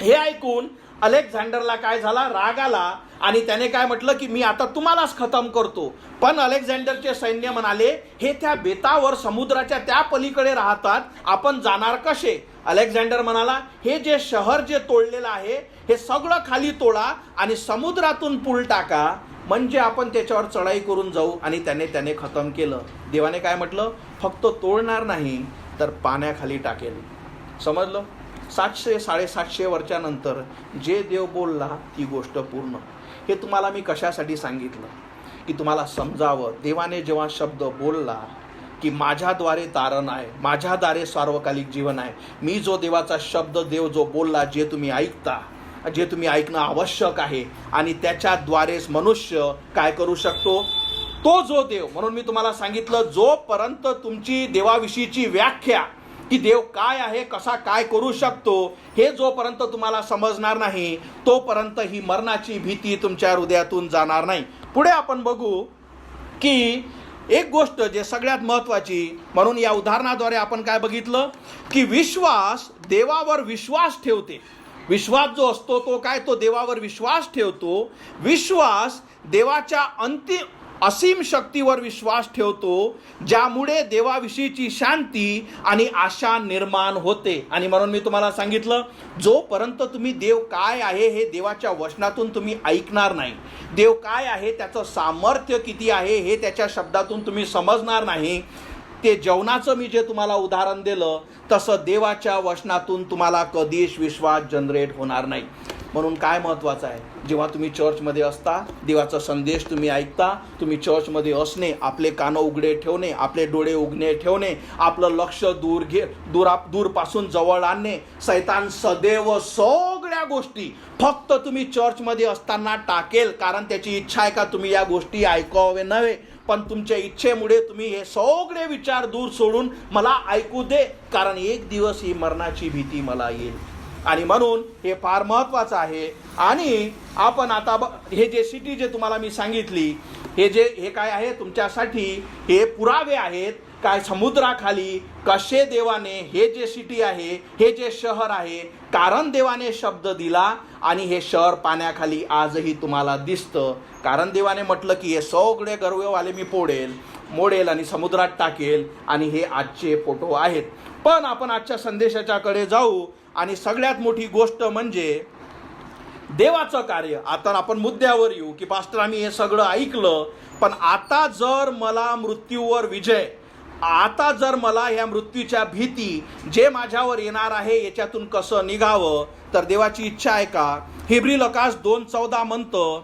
हे ऐकून अलेक्झांडरला काय झाला, राग आला आणि त्याने काय म्हटलं की मी आता तुम्हालाच खतम करतो. पण अलेक्झांडरचे सैन्य म्हणाले हे त्या बेटावर समुद्राच्या त्या पलीकडे राहतात, आपण जाणार कसे. अलेक्झांडर म्हणाला हे जे शहर जे तोडलेलं आहे हे सगळं खाली तोडा आणि समुद्रातून पूल टाका, म्हणजे आपण त्याच्यावर चढाई करून जाऊ. आणि त्याने खतम केलं. देवाने काय म्हटलं, फक्त तोडणार नाही तर पाण्याखाली टाकेल. समजलं. 700-750 वर्षानंतर जे देव बोलला ती गोष्ट पूर्ण. हे तुम्हाला मी कशासाठी सांगितलं की तुम्हाला समजावं. देवाने जेव्हा शब्द बोलला की माझ्याद्वारे तारण आहे, माझ्याद्वारे सार्वकालिक जीवन आहे, मी जो देवाचा शब्द देव जो बोलला, जे तुम्ही ऐकता, जे तुम्ही ऐकणं आवश्यक आहे, आणि त्याच्याद्वारेच मनुष्य काय करू शकतो, तो जो देव. म्हणून मी तुम्हाला सांगितलं, जोपर्यंत तुमची देवाविषयीची व्याख्या की देव काय आहे, कसा काय करू शकतो, हे जोपर्यंत तुम्हाला समजणार नाही, तोपर्यंत ही मरणाची भीती तुमच्या हृदयातून जाणार नाही. पुढे आपण बघू की एक गोष्ट जे सगळ्यात महत्त्वाची, म्हणून या उदाहरणाद्वारे आपण काय बघितलं की विश्वास देवावर विश्वास ठेवते. विश्वास जो असतो तो काय, तो देवावर विश्वास ठेवतो. विश्वास देवाच्या असीम शक्तीवर विश्वास ठेवतो, ज्यामुळे देवाविषयीची शांती आणि आशा निर्माण होते. आणि म्हणून मी तुम्हाला सांगितलं, जोपर्यंत तुम्ही देव काय आहे हे देवाच्या वचनातून तुम्ही ऐकणार नाही, देव काय आहे त्याचं सामर्थ्य किती आहे हे त्याच्या शब्दातून तुम्ही समजणार नाही, ते जेवणाचं मी जे तुम्हाला उदाहरण दिलं तसं देवाच्या वचनातून तुम्हाला कधीच विश्वास जनरेट होणार नाही. म्हणून काय महत्त्वाचं आहे, जेव्हा तुम्ही चर्चमध्ये असता, देवाचा संदेश तुम्ही ऐकता, तुम्ही चर्चमध्ये असणे, आपले कानं उघडे ठेवणे, आपले डोळे उघडे ठेवणे, आपलं लक्ष दूरपासून जवळ आणणे. सैतान सदैव सगळ्या गोष्टी फक्त तुम्ही चर्चमध्ये असताना टाकेल, कारण त्याची इच्छा आहे का तुम्ही या गोष्टी ऐकावे नव्हे, पण तुमच्या इच्छेमुळे तुम्ही हे सगळे विचार दूर सोडून मला ऐकू दे, कारण एक दिवस ही मरणाची भीती मला येईल. आणि म्हणून हे फार महत्त्वाचं आहे. आणि आपण आता हे जे सिटी जे तुम्हाला मी सांगितली, हे काय आहे तुमच्यासाठी, हे पुरावे आहेत काय समुद्राखाली कसे देवाने हे जे सिटी आहे, हे जे शहर आहे, कारण देवाने शब्द दिला आणि हे शहर पाण्याखाली आजही तुम्हाला दिसतं. कारण देवाने म्हटलं की हे सगळे गर्ववाले मी मोडेल आणि समुद्रात टाकेल. आणि हे आजचे फोटो आहेत. पण आपण आजच्या संदेशाच्याकडे जाऊ. आणि सगळ्यात मोठी गोष्ट म्हणजे देवाचं कार्य. आता आपण मुद्द्यावर येऊ की पास्टर आम्ही हे सगळं ऐकलं, पण आता जर मला मृत्यूवर विजय, आता जर मला ह्या मृत्यूच्या भीती जे माझ्यावर येणार आहे याच्यातून कसं निघावं, तर देवाची इच्छा आहे का. हिब्री लोकास 2:14 म्हणतं,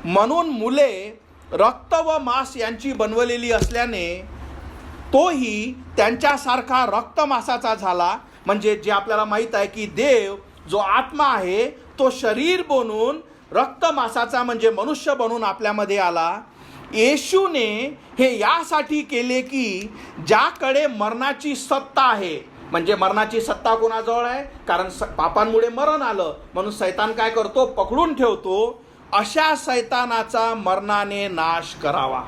म्हणून मुले रक्त व मांस यांची बनवलेली असल्याने तोही त्यांच्यासारखा रक्त मांसाचा झाला. म्हणजे जे आपल्याला माहित आहे की देव जो आत्मा आहे तो शरीर बनून रक्त मांसाचा म्हणजे मनुष्य बनून आपल्यामध्ये आला. येशूने हे यासाठी केले की ज्याकडे मरणाची सत्ता आहे, म्हणजे मरणाची सत्ता कोणाजवळ आहे, कारण पापांमुळे मरण आलं म्हणून सैतान काय करतो, पकडून ठेवतो. अशा सैतानाचा मरणाने नाश करावा.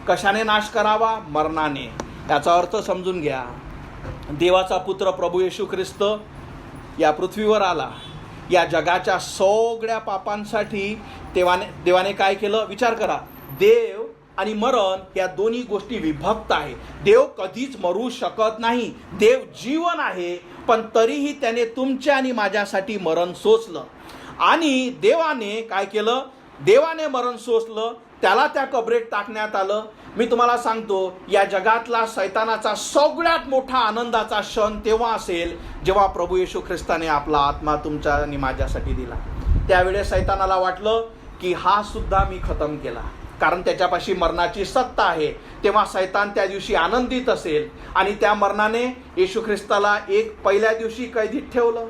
कशाने नाश करावा, मरणाने. याचा अर्थ समजून घ्या. देवाचा पुत्र प्रभू येशू ख्रिस्त या पृथ्वीवर आला, या जगाच्या सगळ्या पापांसाठी देवाने काय केलं, विचार करा. देव आणि मरण या दोन्ही गोष्टी विभक्त आहे. देव कधीच मरू शकत नाही. देव जीवन आहे, पण तरीही त्याने तुमच्या आणि माझ्यासाठी मरण सोसलं. आणि देवाने काय केलं? देवाने मरण सोसलं, त्याला त्या कबरेत टाकण्यात आलं. मी तुम्हाला सांगतो, या जगातला सैतानाचा सगळ्यात मोठा आनंदाचा क्षण तेव्हा असेल जेव्हा प्रभू येशू ख्रिस्ताने आपला आत्मा तुमच्या आणि माझ्यासाठी दिला. त्यावेळेस सैतानाला वाटलं की हा सुद्धा मी खतम केला, कारण त्याच्यापाशी मरणाची सत्ता आहे. तेव्हा सैतान त्या दिवशी आनंदित असेल आणि त्या मरणाने येशू ख्रिस्ताला पहिल्या दिवशी कैदीत ठेवलं,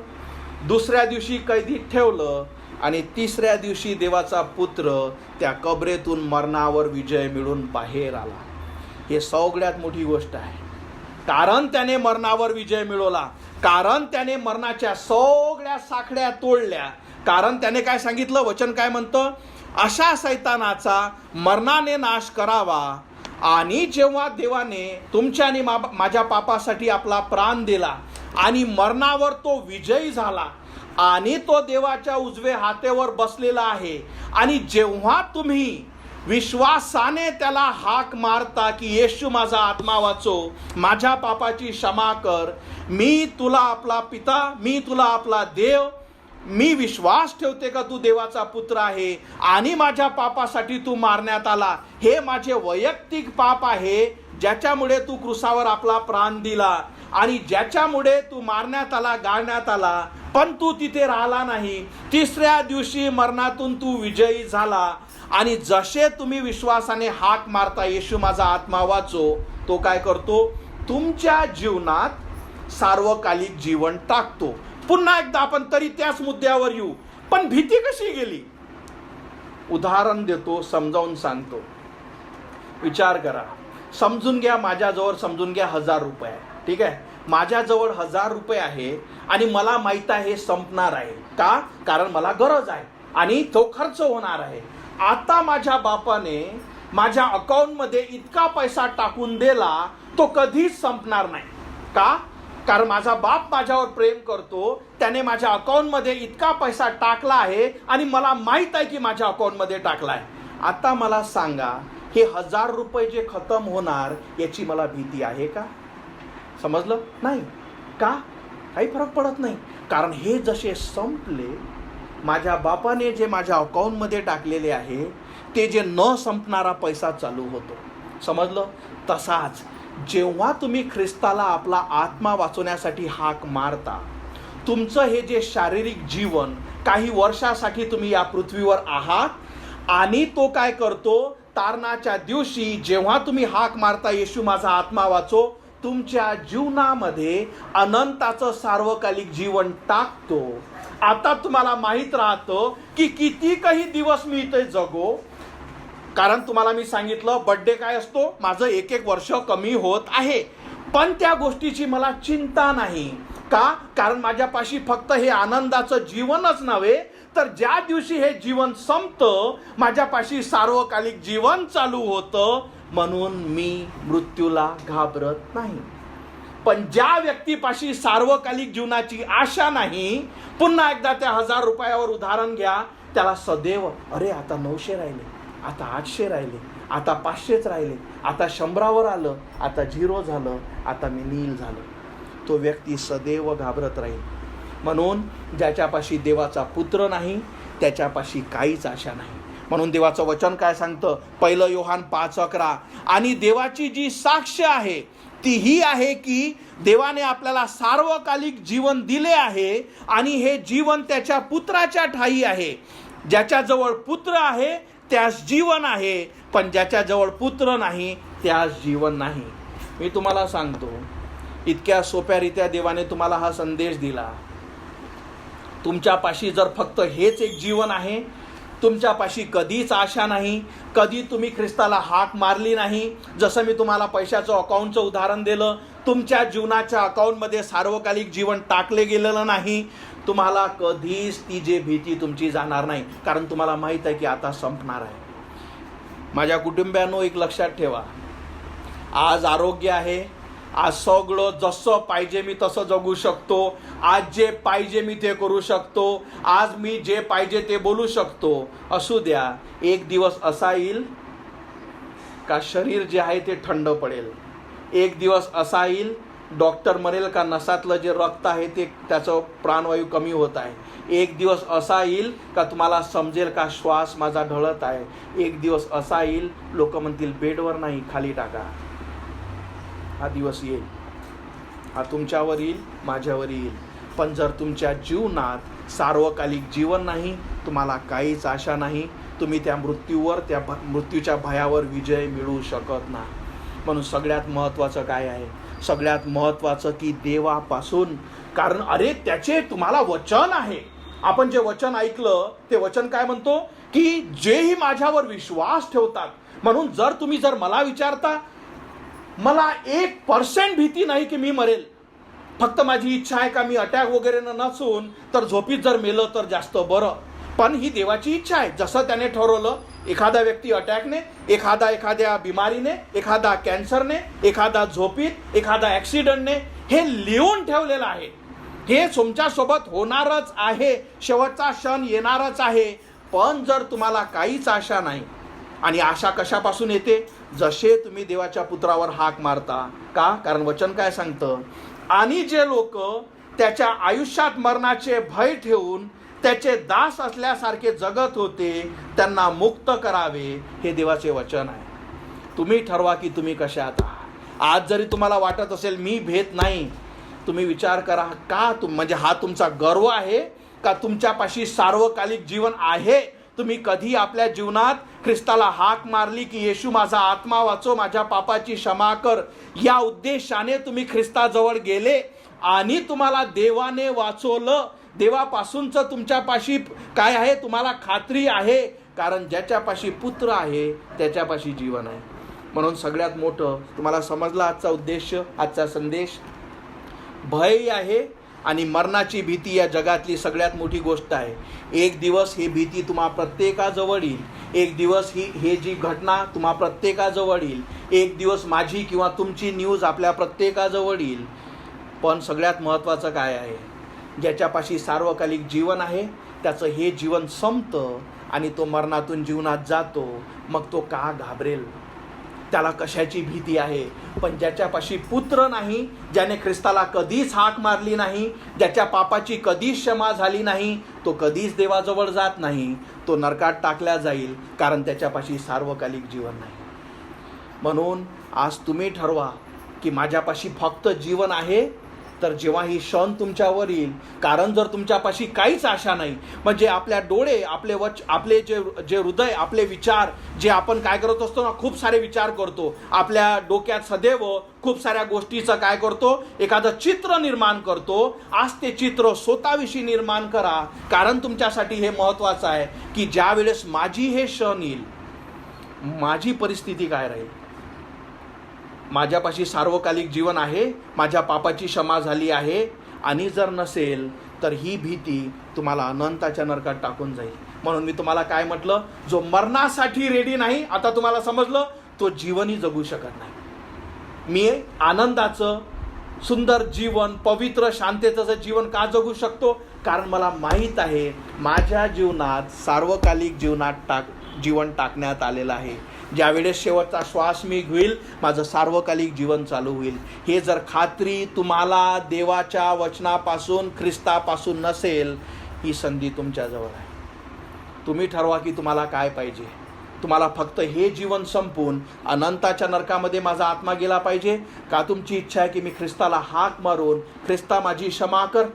दुसऱ्या दिवशी कैदीत ठेवलं आणि तिसऱ्या दिवशी देवाचा पुत्र त्या कबरेतून मरणावर विजय मिळून बाहेर आला. हे सगळ्यात मोठी गोष्ट आहे, कारण त्याने मरणावर विजय मिळवला, कारण त्याने मरणाच्या सगळ्या साखळ्या तोडल्या. कारण त्याने काय सांगितलं? वचन काय म्हणतं? अशा सैतानाचा मरणाने नाश करावा. आणि जेव्हा देवाने तुमच्या आणि माझ्या पापासाठी आपला प्राण दिला आणि मरणावर तो विजयी झाला आणि तो देवाच्या उजवे हातेवर बसलेला आहे, आणि जेव्हा तुम्ही विश्वासाने त्याला हाक मारता की येशू माझा आत्मा वाचो, माझ्या पापाची क्षमा कर, मी तुला आपला पिता, मी तुला आपला देव, मी विश्वास ठेवते का तू देवाचा पुत्र आहे आणि माझ्या पापासाठी तू मारण्यात आला, हे माझे वैयक्तिक पाप आहे ज्याच्यामुळे तू क्रुसावर आपला प्राण दिला आणि ज्याच्यामुळे तू मारण्यात आला, गाळण्यात आला, पण तू तिथे राहिला नाही. तिसऱ्या दिवशी मरणातून तू विजयी झाला. आणि जसे तुम्ही विश्वासाने हाक मारता येशू माझा आत्मा वाचो, तो काय करतो? तुमच्या जीवनात सार्वकालिक जीवन टाकतो. पुन्हा एकदा आपण तरी त्याच मुद्द्यावर येऊ, पण भीती कशी गेली? उदाहरण देतो, समजावून सांगतो. विचार करा, समजून घ्या, माझ्याजवळ समजून घ्या 1000 रुपये आहे. ठीक आहे, माझ्याजवळ 1000 रुपये आहे आणि मला माहित आहे हे संपणार आहे. का? कारण मला गरज आहे आणि तो खर्च होणार आहे. आता माझ्या बापाने माझ्या अकाउंटमध्ये इतका पैसा टाकून दिला, तो कधीच संपणार नाही. का? कारण माझा बाप माझ्यावर प्रेम करतो, त्याने माझ्या अकाउंटमध्ये इतका पैसा टाकला आहे आणि मला माहित आहे की माझ्या अकाउंटमध्ये टाकला आहे. आता मला सांगा, हे 1000 रुपये जे खतम होणार याची मला भीती आहे का? समजलं? नाही. का? काही फरक पडत नाही. कारण हे जसे संपले, माझ्या बापाने जे माझ्या अकाउंटमध्ये टाकलेले आहे ते जे न संपणारा पैसा चालू होतो. समजलं? तसाच जेव्हा तुम्ही ख्रिस्ताला आपला आत्मा वाचवण्यासाठी हाक मारता, तुमचं हे जे शारीरिक जीवन काही वर्षासाठी तुम्ही या पृथ्वीवर आहात आणि तो काय करतो? तारणाच्या दिवशी जेव्हा तुम्ही हाक मारता येशू माझा आत्मा वाचो, तुमच्या जीवनामध्ये अनंताचं सार्वकालिक जीवन टाकतो. आता तुम्हाला माहित राहतं की किती काही दिवस मी इथे जगो, कारण तुम्हाला मी सांगितलं बर्थडे काय असतो, माझं 1-1 वर्ष कमी होत आहे, पण त्या गोष्टीची मला चिंता नाही. का? कारण माझ्यापाशी फक्त हे आनंदाचं जीवनच नव्हे, तर ज्या दिवशी हे जीवन संपतं माझ्यापाशी सार्वकालिक जीवन चालू होतं. म्हणून मी मृत्यूला घाबरत नाही. पण ज्या व्यक्तीपाशी सार्वकालिक जीवनाची आशा नाही, पुन्हा एकदा त्या 1000 रुपयावर उदाहरण घ्या, त्याला सदैव अरे आता 900 राहिले, आता 800 राहिले, आता 500च राहिले, आता 100वर आलं, आता 0 झालं, आता मी नील झालो. तो व्यक्ती सदैव घाबरत राहील. म्हणून ज्याच्यापाशी देवाचा पुत्र नाही त्याच्यापाशी काहीच आशा नाही. म्हणून देवाचं वचन काय सांगतं? 1 योहान 5:11, आणि देवाची जी साक्ष आहे ती ही आहे की देवाने आपल्याला सार्वकालिक जीवन दिले आहे आणि हे जीवन त्याच्या पुत्राच्या ठायी आहे. ज्याच्याजवळ पुत्र आहे त्यास जीवन आहे, पण ज्याच्याजवळ पुत्र नाही त्यास जीवन नाही. मी तुम्हाला सांगतो, इतक्या सोप्यारित्या देवाने तुम्हाला हा संदेश दिला. तुमच्यापाशी जर फक्त हेच एक जीवन आहे, तुमच्यापाशी कधीच आशा नाही, कधी तुम्ही ख्रिस्ताला हाक मारली नाही, जसं मी तुम्हाला पैशाचं अकाउंटचं उदाहरण दिलं, तुमच्या जीवनाच्या अकाउंटमध्ये सार्वकालिक जीवन टाकले गेलेलं नाही, तुम्हाला कधीच ती जे भीती तुमची जाणार नाही, कारण तुम्हाला माहीत आहे की आता संपणार आहे. माझ्या कुटुंबियांनो, एक लक्षात ठेवा, आज आरोग्य आहे, आज सगळं जसं पाहिजे मी तसं जगू शकतो, आज जे पाहिजे मी ते करू शकतो, आज मी जे पाहिजे ते बोलू शकतो. असू द्या, एक दिवस असा येईल का शरीर जे आहे ते थंड पडेल. एक दिवस असा येईल, डॉक्टर म्हणेल का नसातलं जे रक्त आहे ते त्याचं प्राणवायू कमी होत आहे. एक दिवस असा येईल का तुम्हाला समजेल का श्वास माझा ढळत आहे. एक दिवस असा येईल, लोक म्हणतील बेडवर नाही, खाली टाका. हा दिवस येईल, हा तुमच्यावर येईल, माझ्यावर येईल. पण जर तुमच्या जीवनात सार्वकालिक जीवन नाही, तुम्हाला काहीच आशा नाही, तुम्ही त्या मृत्यूवर, त्या मृत्यूच्या भयावर विजय मिळवू शकत नाही. म्हणून सगळ्यात महत्त्वाचं काय आहे? सगळ्यात महत्त्वाचं की देवापासून, कारण अरे त्याचे तुम्हाला वचन आहे. आपण जे वचन ऐकलं ते वचन काय म्हणतो की जेही माझ्यावर विश्वास ठेवतात. म्हणून जर मला विचारता, मला 1% भीती नाही की मी मरेल. फक्त माझी इच्छा आहे का मी अटॅक वगैरे नसून तर झोपीत जर मेलं तर जास्त बरं. पण ही देवाची इच्छा आहे. जसं त्याने ठरवलं, एखादा व्यक्ती अटॅकने, एखाद्या बिमारीने, एखादा कॅन्सरने, एखादा झोपीत, एखादा ॲक्सिडेंटने, हे लिहून ठेवलेलं आहे. हे तुमच्यासोबत होणारच आहे, शेवटचा क्षण येणारच आहे. पण जर तुम्हाला काहीच आशा नाही, आणि आशा कशापासून येते? जसे तुम्ही देवाच्या पुत्रावर हाक मारता का, कारण वचन काय सांगतं, आणि जे लोक त्याच्या आयुष्यात मरणाचे भय ठेवून त्याचे दास असल्यासारखे जगत होते त्यांना मुक्त करावे, हे देवाचे वचन आहे. तुम्ही ठरवा की तुम्ही कशात आहात. आज जरी तुम्हाला वाटत असेल मी भेट नाही, तुम्ही विचार करा का म्हणजे हा तुमचा गर्व आहे का तुमच्यापाशी सार्वकालिक जीवन आहे? तुम्ही कधी आपल्या जीवनात ख्रिस्ताला हाक मारली की येशू माझा आत्मा वाचव, माझ्या पापाची क्षमा कर, या उद्देशाने तुम्ही ख्रिस्ताजवळ गेले आणि तुम्हाला देवाने वाचवलं. देवापासूनचं तुमच्यापाशी काय आहे? तुम्हाला खात्री आहे, कारण ज्याच्यापाशी पुत्र आहे त्याच्यापाशी जीवन आहे. म्हणून सगळ्यात मोठं तुम्हाला समजला आजचा उद्देश, आजचा संदेश. भय आहे आणि मरणाची भीती या जगातली सगळ्यात मोठी गोष्ट आहे. एक दिवस ही भीती तुम्हा प्रत्येकाजवळ येईल. एक दिवस ही जी घटना तुम्हा प्रत्येकाजवळ येईल. एक दिवस माझी किंवा तुमची न्यूज आपल्या प्रत्येकाजवळ येईल. पण सगळ्यात महत्त्वाचं काय आहे? ज्याच्यापाशी सार्वकालिक जीवन आहे त्याचं हे जीवन संपतं आणि तो मरणातून जीवनात जातो. मग तो का घाबरेल? त्याला कशाची भीती आहे? पण ज्याच्यापाशी पुत्र नाही, ज्याने ख्रिस्ताला कधीच हाक मारली नाही, ज्याच्या पापाची कधीच क्षमा झाली नाही, तो कधीच देवाजवळ जात नाही. तो नरकात टाकला जाईल, कारण त्याच्यापाशी सार्वकालिक जीवन नाही. म्हणून आज तुम्ही ठरवा की माझ्यापाशी फक्त जीवन आहे. तर जेव्हा ही क्षण तुमच्यावर येईल, कारण जर तुमच्यापाशी काहीच आशा नाही, म्हणजे आपल्या डोळे, आपले जे हृदय, आपले विचार, जे आपण काय करत असतो ना, खूप सारे विचार करतो. आपल्या डोक्यात सदैव खूप साऱ्या गोष्टीचं काय करतो, एखादं चित्र निर्माण करतो. आज ते चित्र स्वतःविषयी निर्माण करा, कारण तुमच्यासाठी हे महत्त्वाचं आहे की ज्या वेळेस माझी हे क्षण येईल, माझी परिस्थिती काय राहील. माझ्यापाशी सार्वकालिक जीवन आहे, माझ्या पापाची क्षमा झाली आहे, आणि जर नसेल तर ही भीती तुम्हाला अनंताच्या नरकात टाकून जाईल. म्हणून मी तुम्हाला काय म्हटलं, जो मरणासाठी रेडी नाही, आता तुम्हाला समजलं, तो जीवनही जगू शकत नाही. मी आनंदाचं सुंदर जीवन, पवित्र शांततेचं जीवन का जगू शकतो? कारण मला माहीत आहे माझ्या जीवनात सार्वकालिक जीवन टाकण्यात आलेलं आहे. ज्यावेळेस शेवटचा श्वास मी घेईल, माझं सार्वकालिक जीवन चालू होईल. हे जर खात्री तुम्हाला देवाच्या वचनापासून, ख्रिस्तापासून नसेल, ही संधी तुमच्याजवळ आहे. तुम्ही ठरवा की तुम्हाला काय पाहिजे. तुम्हाला फक्त हे जीवन संपून अनंताच्या नरकामध्ये माझा आत्मा गेला पाहिजे, का तुमची इच्छा आहे की मी ख्रिस्ताला हाक मारून, ख्रिस्ता माझी क्षमा कर,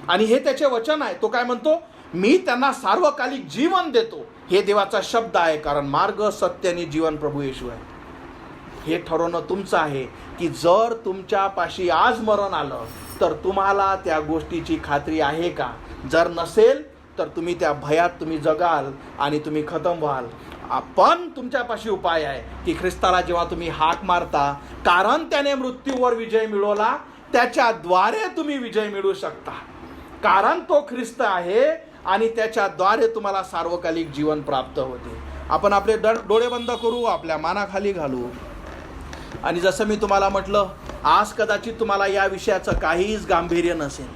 आणि हे त्याचे वचन आहे. तो काय म्हणतो, मी त्यांना सार्वकालिक जीवन देतो. हे देवाचा शब्द आहे, कारण मार्ग, सत्य आणि जीवन प्रभू येशू आहे. हे ठरवणं तुमचं आहे की जर तुमच्यापाशी आज मरण आलं तर तुम्हाला त्या गोष्टीची खात्री आहे का. जर नसेल तर तुम्ही त्या भयात तुम्ही जगाल आणि तुम्ही खतम व्हाल. पण तुमच्यापाशी उपाय आहे की ख्रिस्ताला जेव्हा तुम्ही हाक मारता, कारण त्याने मृत्यूवर विजय मिळवला, त्याच्याद्वारे तुम्ही विजय मिळवू शकता. कारण तो ख्रिस्त आहे आणि त्याच्याद्वारे तुम्हाला सार्वकालिक जीवन प्राप्त होते. आपण आपले डोळे बंद करू, आपल्या मानाखाली घालू, आणि जसं मी तुम्हाला म्हटलं, आज कदाचित तुम्हाला या विषयाचं काहीच गांभीर्य नसेल.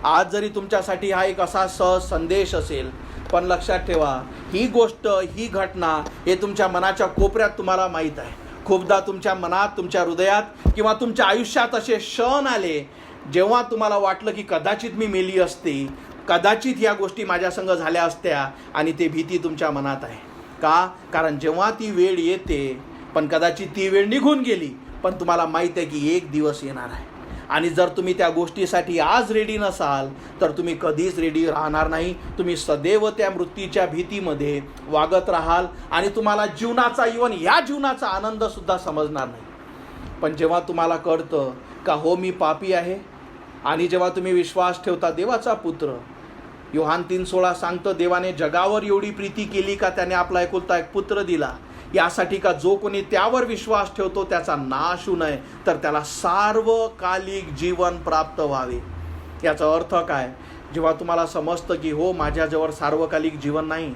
आज जरी तुमच्यासाठी हा एक असा सहज संदेश असेल, पण लक्षात ठेवा, ही गोष्ट, ही घटना, हे तुमच्या मनाच्या कोपऱ्यात तुम्हाला माहीत आहे. खूपदा तुमच्या मनात, तुमच्या हृदयात किंवा तुमच्या आयुष्यात असे क्षण आले जेव्हा तुम्हाला वाटलं की कदाचित मी मेली असते, कदाचित या गोष्टी माझ्या संग झाल्या असत्या, आणि ते भीती तुमच्या मनात आहे. का? कारण जेव्हा ती वेळ येते, पण कदाचित ती वेळ निघून गेली, पण तुम्हाला माहीत आहे की एक दिवस येणार आहे. आणि जर तुम्ही त्या गोष्टीसाठी आज रेडी नसाल तर तुम्ही कधीच रेडी राहणार नाही. तुम्ही सदैव त्या मृत्यूच्या भीतीमध्ये वागत राहाल आणि तुम्हाला जीवनाचा, इवन या जीवनाचा आनंदसुद्धा समजणार नाही. पण जेव्हा तुम्हाला कळतं का हो मी पापी आहे, आणि जेव्हा तुम्ही विश्वास ठेवता देवाचा पुत्र, योहान 3:16 सांगतं, देवाने जगावर एवढी प्रीती केली का त्याने आपला एकुलता एक पुत्र दिला, यासाठी का जो कोणी त्यावर विश्वास ठेवतो त्याचा नाश होऊ नये, तर त्याला सार्वकालिक जीवन प्राप्त व्हावे. याचा अर्थ काय? जेव्हा तुम्हाला समजतं की हो माझ्याजवळ सार्वकालिक जीवन नाही,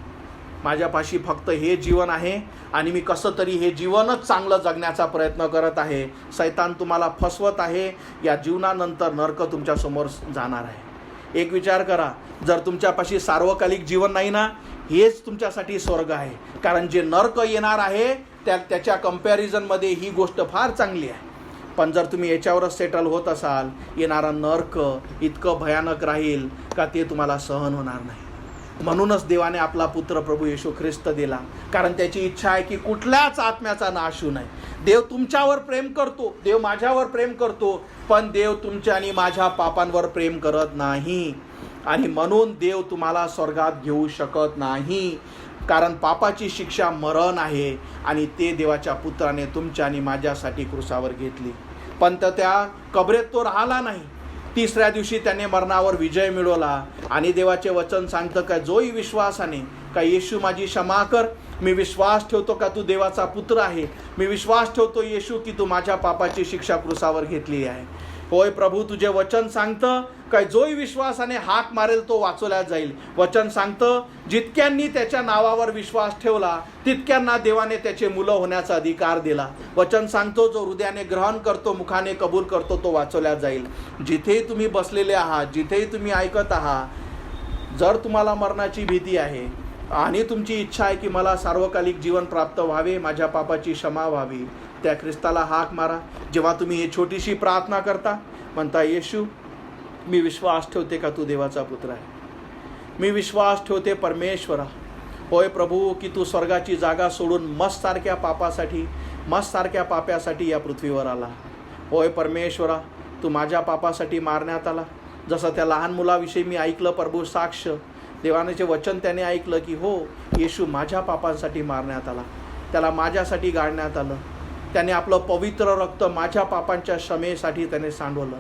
माझ्यापाशी फक्त हे जीवन आहे आणि मी कसं तरी हे जीवनच चांगलं जगण्याचा प्रयत्न करत आहे, शैतान तुम्हाला फसवत आहे, या जीवनानंतर नरक तुमच्यासमोर जाणार आहे. एक विचार करा, जर तुमच्यापाशी सार्वकालिक जीवन नाही ना, हेच तुमच्यासाठी स्वर्ग आहे. कारण जे नरक येणार आहे त्याच्या कंपॅरिझनमध्ये ही गोष्ट फार चांगली आहे. पण जर तुम्ही याच्यावरच सेटल होत असाल, येणारा नरक इतकं भयानक राहील का ते तुम्हाला सहन होणार नाही. म्हणूनच देवाने आपला पुत्र प्रभू येशू ख्रिस्त दिला, कारण त्याची इच्छा आहे की कुठल्याच आत्म्याचा नाश होऊ नये. देव तुमच्यावर प्रेम करतो, देव माझ्यावर प्रेम करतो, पण देव तुमच्या आणि माझ्या पापांवर प्रेम करत नाही. आणि म्हणून देव तुम्हाला स्वर्गात घेऊ शकत नाही, कारण पापाची शिक्षा मरण आहे आणि ते देवाच्या पुत्राने तुमच्या आणि माझ्यासाठी क्रुसावर घेतली. पण त्या कबरेत तो राहिला नाही. तिसऱ्या दिवशी त्याने मरणावर विजय मिळवला. आणि देवाचे वचन सांगतं का जोही विश्वासाने का येशू माझी क्षमा कर, मी विश्वास ठेवतो का तू देवाचा पुत्र आहे, मी विश्वास ठेवतो येशू की तू माझ्या पापाची शिक्षा क्रुसावर घेतली आहे. होय प्रभू, तुझे वचन सांगतं काय जोही विश्वासाने हाक मारेल तो वाचवला जाईल. वचन सांगतं जितक्यांनी त्याच्या नावावर विश्वास ठेवला तितक्यांना देवाने त्याचे मुलं होण्याचा अधिकार दिला. वचन सांगतो जो हृदयाने ग्रहण करतो, मुखाने कबूल करतो, तो वाचवला जाईल. जिथेही तुम्ही बसलेले आहात, जिथेही तुम्ही ऐकत आहात, जर तुम्हाला मरणाची भीती आहे आणि तुमची इच्छा आहे की मला सार्वकालिक जीवन प्राप्त व्हावे, माझ्या पापाची क्षमा व्हावी, त्या ख्रिस्ताला हाक मारा. जेव्हा तुम्ही ही छोटीशी प्रार्थना करता, म्हणता येशू मी विश्वास ठेवते का तू देवाचा पुत्र आहे, मी विश्वास ठेवते परमेश्वरा, होय प्रभू की तू स्वर्गाची जागा सोडून मस्तसारख्या पापासाठी, मस्तसारख्या पाप्यासाठी या पृथ्वीवर आला. होय परमेश्वरा, तू माझ्या पापासाठी मारण्यात आला. जसं त्या लहान मुलाविषयी मी ऐकलं प्रभू साक्ष, देवानेचे वचन त्याने ऐकलं की हो येशू माझ्या पापांसाठी मारण्यात आला, त्याला माझ्यासाठी गाळण्यात आलं, त्याने आपलं पवित्र रक्त माझ्या पापांच्या क्षमेसाठी त्याने सांडवलं.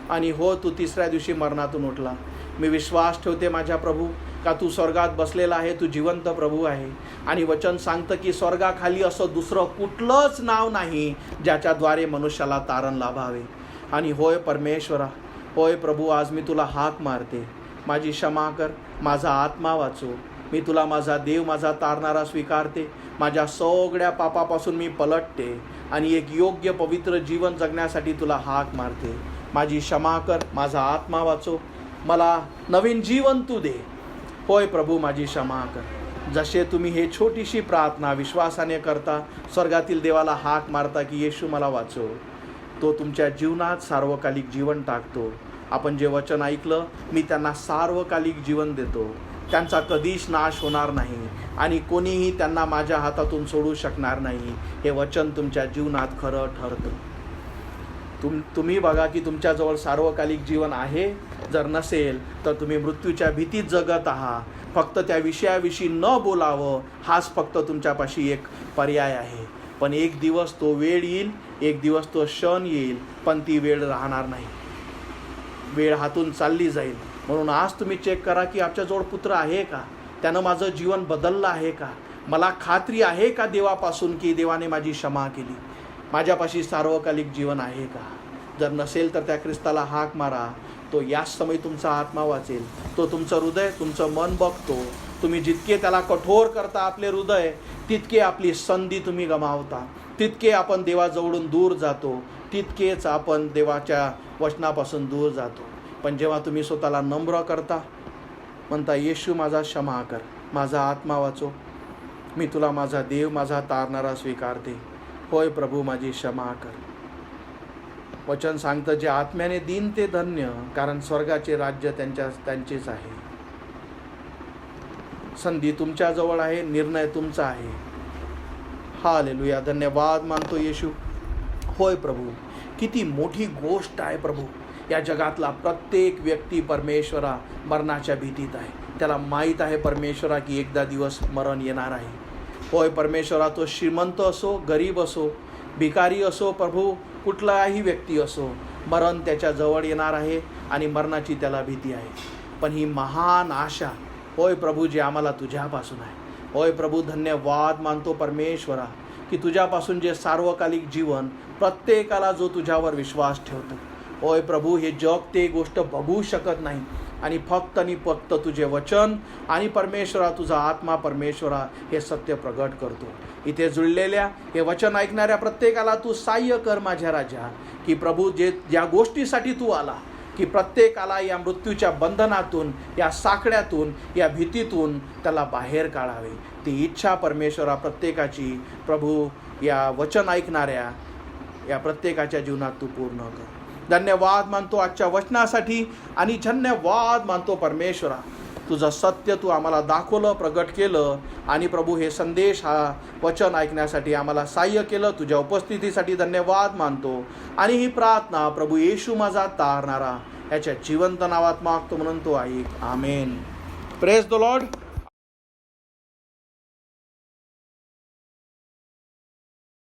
आणि हो तू तिसऱ्या दिवशी मरणातून उठला. मी विश्वास ठेवते माझ्या प्रभू का तू स्वर्गात बसलेला आहे, तू जिवंत प्रभू आहे. आणि वचन सांगतं की स्वर्गाखाली असं दुसरं कुठलंच नाव नाही ज्याच्याद्वारे मनुष्याला तारण लाभावे. आणि होय परमेश्वरा, होय प्रभू, आज मी तुला हाक मारते, माझी क्षमा कर, माझा आत्मा वाचव. मी तुला माझा देव, माझा तारणारा स्वीकारते. माझ्या सगळ्या पापापासून मी पलटते आणि एक योग्य पवित्र जीवन जगण्यासाठी तुला हाक मारते. माझी क्षमा कर, माझा आत्मा वाचव, मला नवीन जीवन तू दे. होय प्रभू, माझी क्षमा कर. जसे तुम्ही हे छोटीशी प्रार्थना विश्वासाने करता, स्वर्गातील देवाला हाक मारता की येशू मला वाचव, तो तुमच्या जीवनात सार्वकालिक जीवन टाकतो. आपण जे वचन ऐकलं, मी त्यांना सार्वकालिक जीवन देतो, त्यांचा कधीच नाश होणार नाही आणि कोणीही त्यांना माझ्या हातातून सोडू शकणार नाही. हे वचन तुमच्या जीवनात खरं ठरतं. तुम्ही बघा की तुमच्याजवळ सार्वकालिक जीवन आहे. जर नसेल तर तुम्ही मृत्यूच्या भीतीत जगत आहात. फक्त त्या विषयाविषयी न बोलावं हाच फक्त तुमच्यापाशी एक पर्याय आहे. पण एक दिवस तो वेळ येईल, एक दिवस तो क्षण येईल, पण ती वेळ राहणार नाही, वेळ हातून चालली जाईल. म्हणून आज तुम्ही चेक करा की आमच्याजवळ पुत्र आहे का, त्यानं माझं जीवन बदललं आहे का, मला खात्री आहे का देवापासून की देवाने माझी क्षमा केली, माझ्यापाशी सार्वकालिक जीवन आहे का. जर नसेल तर त्या ख्रिस्ताला हाक मारा, तो याच समय तुमचा आत्मा वाचेल. तो तुमचं हृदय, तुमचं मन बघतो. तुम्ही जितके त्याला कठोर करता आपले हृदय, तितके आपली संधी तुम्ही गमावता, तितके आपण देवाजवळून दूर जातो, तितकेच आपण देवाच्या वचनापासून दूर जातो. पण जेव्हा तुम्ही स्वतःला नम्र करता, म्हणता येशू माझा क्षमा कर, माझा आत्मा वाचव, मी तुला माझा देव, माझा तारणारा स्वीकारते. होय प्रभू, माझी क्षमा कर. वचन सांगतं, जे आत्म्याने दीन ते धन्य, कारण स्वर्गाचे राज्य त्यांचेच आहे. संधी तुमच्याजवळ आहे, निर्णय तुमचा आहे. हालेलुया, धन्यवाद मानतो येशू. होय प्रभू, किती मोठी गोष्ट आहे प्रभू. या जगातला प्रत्येक व्यक्ती परमेश्वरा मरणाच्या भीतीत आहे. त्याला माहीत आहे परमेश्वरा की एकदा दिवस मरण येणार आहे. होय परमेश्वरा, तो श्रीमंत असो, गरीब असो, भिकारी असो, प्रभू कुठलाही व्यक्ती असो, मरण त्याच्या जवळ येणार आहे आणि मरणाची त्याला भीती आहे. पण ही महान आशा, होय प्रभू, जी आम्हाला तुझ्यापासून आहे. होय प्रभू, धन्यवाद मानतो परमेश्वरा की तुझ्यापासून जे सार्वकालिक जीवन प्रत्येकाला जो तुझ्यावर विश्वास ठेवतो. होय प्रभू, हे जग ते गोष्ट बघू शकत नाही आणि फक्त तुझे वचन आणि परमेश्वरा तुझा आत्मा परमेश्वरा हे सत्य प्रगट करतो. इथे जुळलेल्या हे वचन ऐकणाऱ्या प्रत्येकाला तू सहाय्य कर माझ्या राजा, की प्रभू ज्या गोष्टीसाठी तू आला, की प्रत्येकाला या मृत्यूच्या बंधनातून, या साखळ्यातून, या भीतीतून त्याला बाहेर काढावे. ती इच्छा परमेश्वरा प्रत्येकाची प्रभू या वचन ऐकणाऱ्या या प्रत्येकाच्या जीवनात तू पूर्ण कर. धन्यवाद मानतो आजच्या वचनासाठी आणि धन्यवाद मानतो परमेश्वरा, तुझं सत्य तू आम्हाला दाखवलं, प्रगट केलं आणि प्रभू हे संदेश, हा वचन ऐकण्यासाठी आम्हाला सहाय्य केलं. तुझ्या उपस्थितीसाठी धन्यवाद मानतो आणि ही प्रार्थना प्रभू येशू माझा तारणारा याच्या जिवंत नावात मागतो म्हणून तो ऐक. आमेन. Praise the Lord.